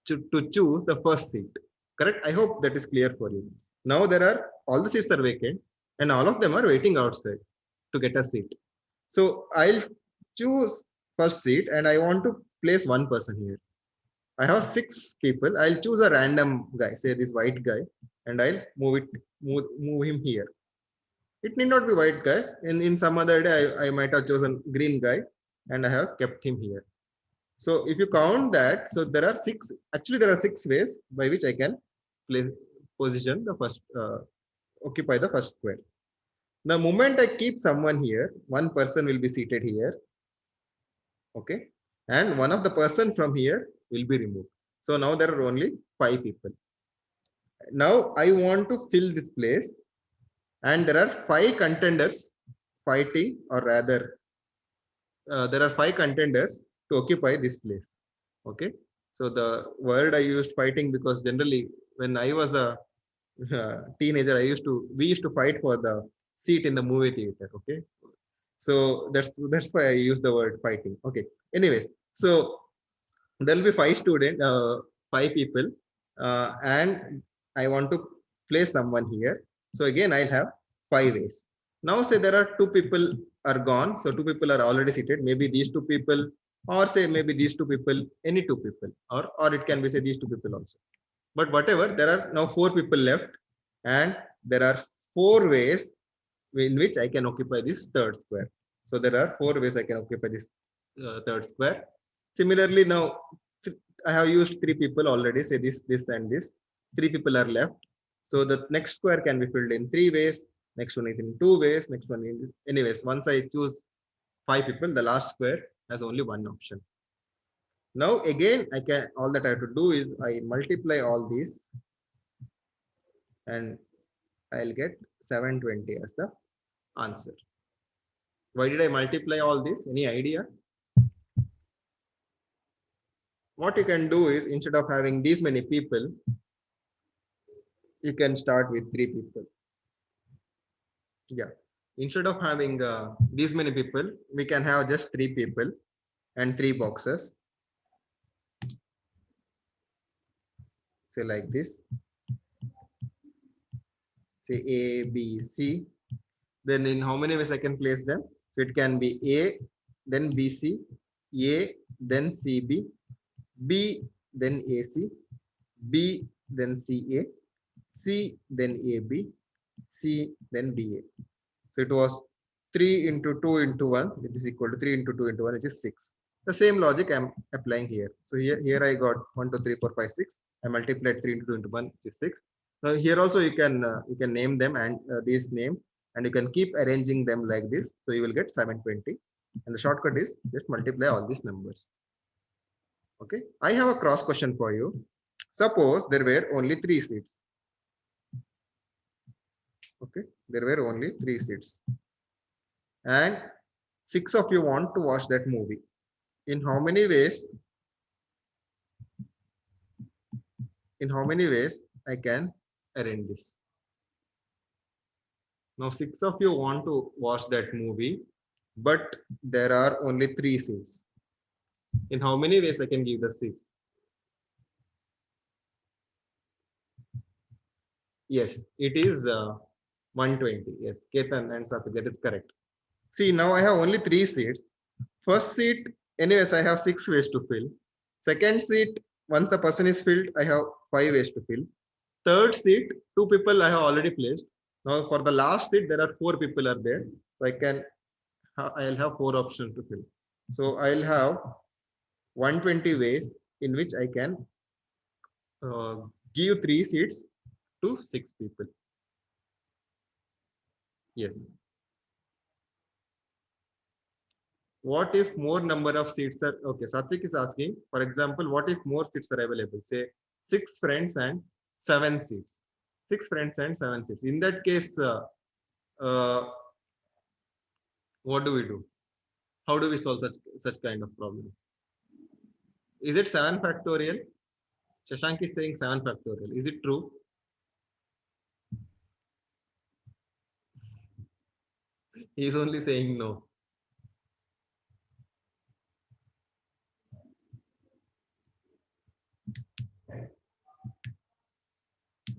to choose the first seat. Correct? I hope that is clear for you. Now there are all the seats are vacant, and all of them are waiting outside to get a seat. So I'll choose first seat, and I want to place one person here. I have 6 people. I'll choose a random guy, say this white guy, and I'll move him here. It need not be white guy. In some other day, I might have chosen green guy, and I have kept him here. So if you count that, so there are 6. Actually, there are 6 ways by which I can position the first, occupy the first square. The moment I keep someone here, one person will be seated here. Okay, and one of the person from here will be removed. So now there are only 5 people. Now I want to fill this place, and there are 5 contenders fighting, or rather, there are 5 contenders to occupy this place. Okay, so the word I used fighting because generally when I was a teenager, we used to fight for the seat in the movie theater. Okay, So that's why I use the word fighting. Okay. Anyways, so there will be 5 people, and I want to place someone here. So again, I'll have 5 ways. Now say there are 2 people are gone. So 2 people are already seated. Maybe these 2 people, or say maybe these 2 people, any 2 people, or it can be say these 2 people also. But whatever, there are now 4 people left, and there are 4 ways in which I can occupy this third square. So there are 4 ways I can occupy this third square. Similarly, now I have used 3 people already. Say this, and this. 3 people are left. So the next square can be filled in 3 ways. Next one is in 2 ways. Next one in, anyways. Once I choose 5 people, the last square has only one option. Now again, all that I have to do is I multiply all these, and I'll get 720 as the answer. Why did I multiply all this? Any idea? What you can do is, instead of having these many people, you can start with 3 people. Yeah. Instead of having these many people, we can have just 3 people and 3 boxes. Say like this. Say A, B, C. Then in how many ways I can place them? So it can be A, then BC, A, then CB, B, then AC, B, then CA, C, then AB, C, then BA. So it was 3 into 2 into 1, which is equal to 3 into 2 into 1, which is 6. The same logic I'm applying here. So here I got 1, 2, 3, 4, 5, 6. I multiplied 3 into 2 into 1, which is 6. Now here also you can name them, and these names, and you can keep arranging them like this. So you will get 720. And the shortcut is just multiply all these numbers. Okay. I have a cross question for you. Suppose there were only 3 seats. Okay. There were only 3 seats. And 6 of you want to watch that movie. In how many ways I can arrange this? Now 6 of you want to watch that movie, but there are only 3 seats. In how many ways I can give the seats? Yes, it is 120. Yes, Ketan and Sathi, that is correct. See, now I have only 3 seats. First seat, anyways, I have 6 ways to fill. Second seat, once the person is filled, I have 5 ways to fill. Third seat, 2 people I have already placed. Now for the last seat, there are 4 people are there. So I'll have 4 options to fill. So I'll have 120 ways in which I can give 3 seats to 6 people. Yes. What if more number of seats are, okay, Satvik is asking, for example, what if more seats are available? Say 6 friends and 7 seats. 6 friends and 7 seats. In that case, what do we do? How do we solve such kind of problem? Is it 7 factorial? Shashank is saying 7 factorial. Is it true? He is only saying no.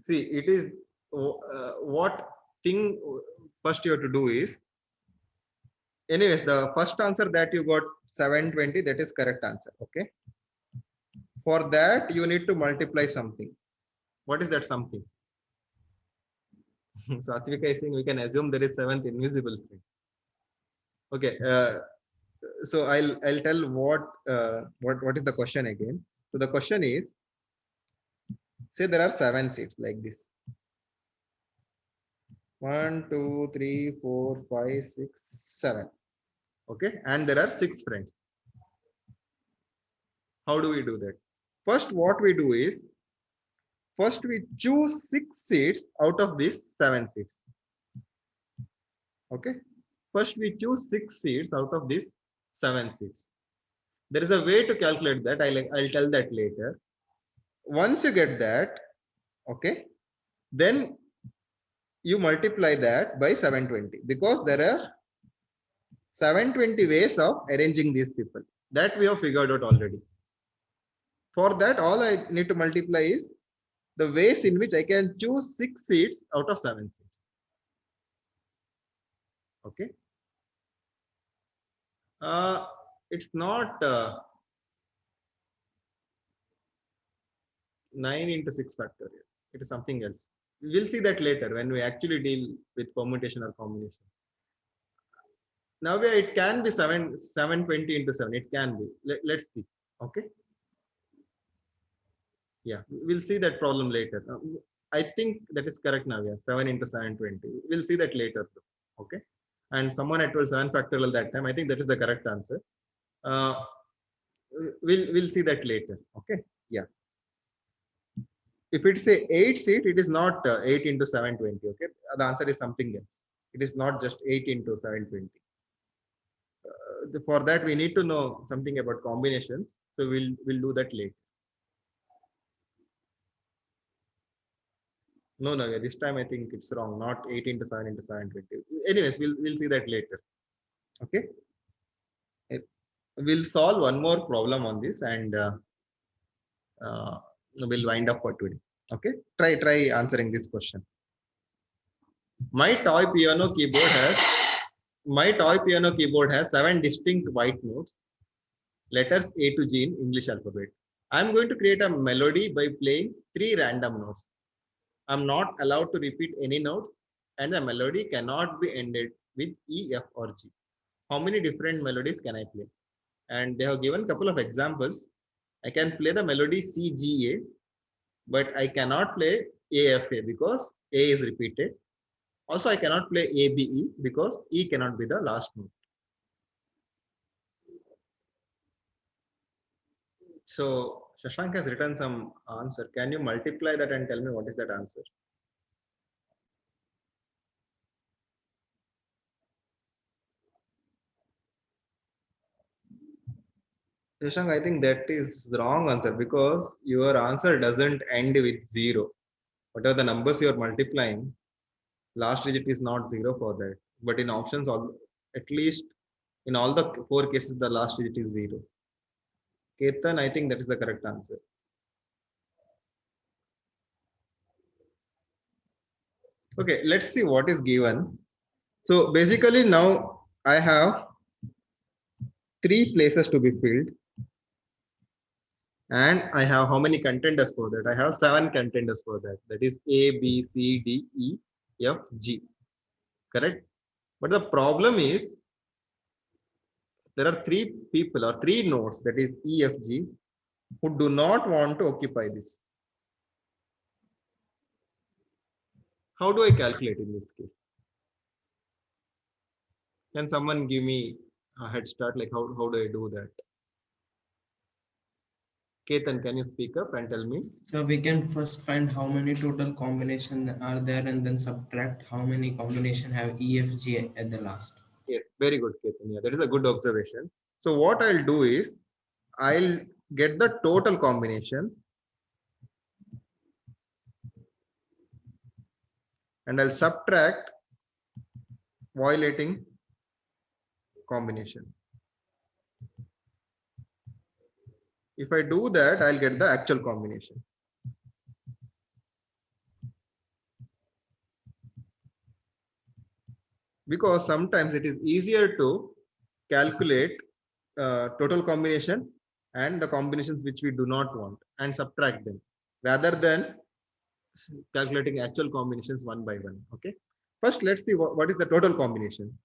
See, it is what thing first you have to do is, anyways, the first answer that you got 720, that is correct answer. Okay. For that, you need to multiply something. What is that something? So Atvika is saying we can assume there is 7th invisible thing. Okay. So I'll tell what is the question again. So the question is, say there are 7 seats like this. 1, 2, 3, 4, 5, 6, 7. Okay. And there are 6 friends. How do we do that? First, what we do is, first we choose 6 seats out of these 7 seats. Okay. First, we choose 6 seats out of these 7 seats. There is a way to calculate that. I'll tell that later. Once you get that, okay, then you multiply that by 720, because there are 720 ways of arranging these people. That we have figured out already. For that, all I need to multiply is the ways in which I can choose 6 seats out of 7 seats. Okay. It's not 9 into 6 factorial. It is something else. We'll see that later when we actually deal with permutation or combination. Now it can be 720 into 7. It can be. Let's see. Okay. Yeah, we'll see that problem later. I think that is correct now. Yeah, 7 into 720. We'll see that later. Okay. And someone had told 7 factorial that time. I think that is the correct answer. We'll see that later. Okay. Yeah. If it's a 8 seat, it is not 8 into 720. Okay. The answer is something else. It is not just 8 into 720. For that, we need to know something about combinations. So we'll do that later. No, this time I think it's wrong. Not 8 into 7 into 720. Anyways, we'll see that later. Okay. We'll solve one more problem on this and we'll wind up for today. Okay. Try answering this question. My toy piano keyboard has 7 distinct white notes, letters A to G in English alphabet. I'm going to create a melody by playing 3 random notes. I'm not allowed to repeat any notes, and the melody cannot be ended with E, F, or G. How many different melodies can I play? And they have given a couple of examples. I can play the melody C, G, A, but I cannot play A, F, A because A is repeated. Also, I cannot play A, B, E because E cannot be the last note. So Shashank has written some answer. Can you multiply that and tell me what is that answer? Shashank, I think that is the wrong answer because your answer doesn't end with 0. Whatever the numbers you are multiplying, last digit is not 0 for that. But in options, at least in all the 4 cases, the last digit is 0. Ketan, I think that is the correct answer. Okay, let's see what is given. So basically now I have 3 places to be filled. And I have how many contenders for that? I have 7 contenders for that. That is A, B, C, D, E, F, G. Correct? But the problem is there are 3 people or 3 nodes, that is E, F, G, who do not want to occupy this. How do I calculate in this case? Can someone give me a head start? Like how do I do that? Ketan, can you speak up and tell me? So we can first find how many total combinations are there and then subtract how many combinations have E, F, G at the last. Yes, very good, Ketan. Yeah, that is a good observation. So what I'll do is I'll get the total combination and I'll subtract violating combination. If I do that, I'll get the actual combination. Because sometimes it is easier to calculate total combination and the combinations which we do not want and subtract them rather than calculating actual combinations one by one. Okay. First, let's see what is the total combination.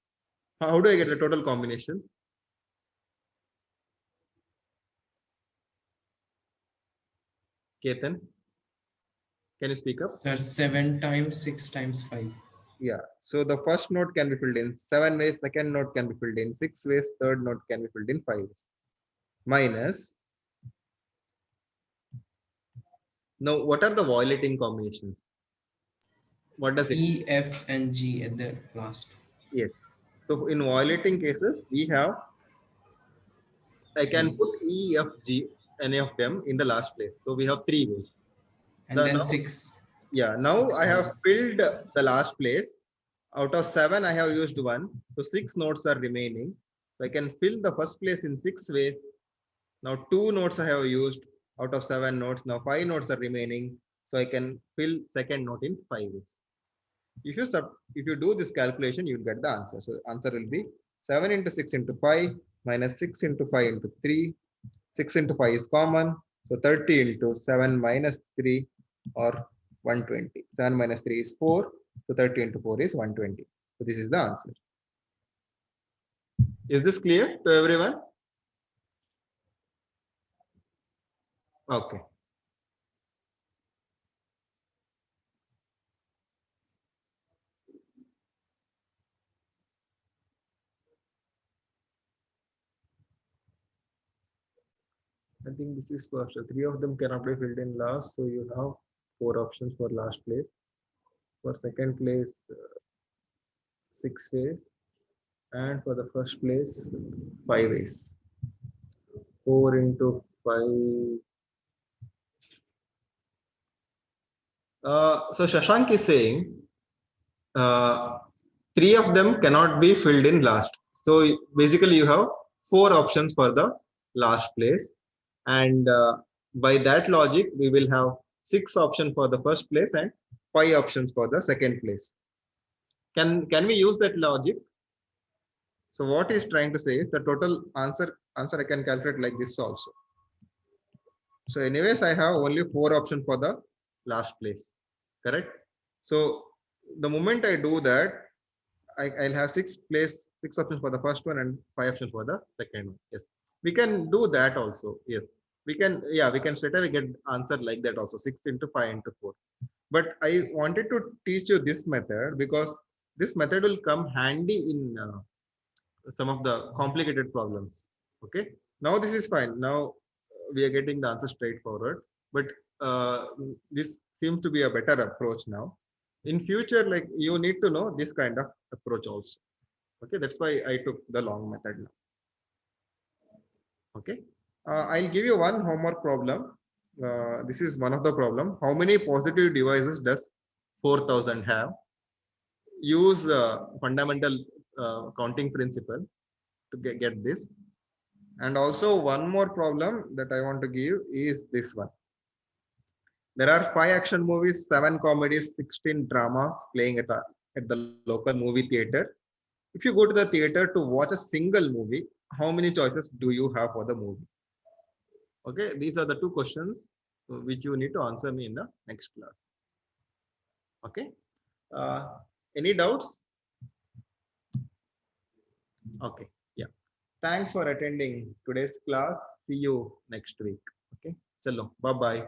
How do I get the total combination? Ketan, can you speak up? There's 7 times 6 times 5. Yeah. So the first node can be filled in 7 ways, second node can be filled in 6 ways, third node can be filled in 5 ways. Minus. Now, what are the violating combinations? What does it E, F, and G at the last. Yes. So in violating cases, we have, I can put E, F, G, any of them in the last place. So we have 3 ways. And then 6. Yeah. Now I have filled the last place. Out of 7, I have used 1. So 6 nodes are remaining. So I can fill the first place in 6 ways. Now 2 nodes I have used out of 7 nodes. Now 5 nodes are remaining. So I can fill second node in 5 ways. If you do this calculation, you'll get the answer. So answer will be 7 into 6 into 5 minus 6 into 5 into 3. 6 into 5 is common. So 30 into 7 minus 3 or 120. 7 minus 3 is 4. So 30 into 4 is 120. So this is the answer. Is this clear to everyone? Okay. I think this is first. 3 of them cannot be filled in last. So you have 4 options for last place. For second place, 6 ways. And for the first place, 5 ways. 4 into 5. So Shashank is saying 3 of them cannot be filled in last. So basically you have 4 options for the last place. And by that logic, we will have 6 options for the first place and 5 options for the second place. Can we use that logic? So what he's trying to say is the total answer I can calculate like this also. So anyways, I have only 4 options for the last place, correct? So the moment I do that, I'll have 6 options for the first one and 5 options for the second one. Yes, we can do that also. Yes, we can. Yeah, we can straight away get answer like that also. 6 into 5 into 4. But I wanted to teach you this method because this method will come handy in some of the complicated problems. Okay, now this is fine. Now we are getting the answer straightforward, but this seems to be a better approach now. In future, like you need to know this kind of approach also. Okay, that's why I took the long method now. Okay, I'll give you one homework problem. This is one of the problem. How many positive devices does 4000 have? Use fundamental counting principle to get this. And also one more problem that I want to give is this one. There are 5 action movies, 7 comedies, 16 dramas playing at the local movie theater. If you go to the theater to watch a single movie, how many choices do you have for the movie? Okay, these are the 2 questions which you need to answer me in the next class. Okay, any doubts? Okay, yeah. Thanks for attending today's class. See you next week. Okay, chalo, bye bye.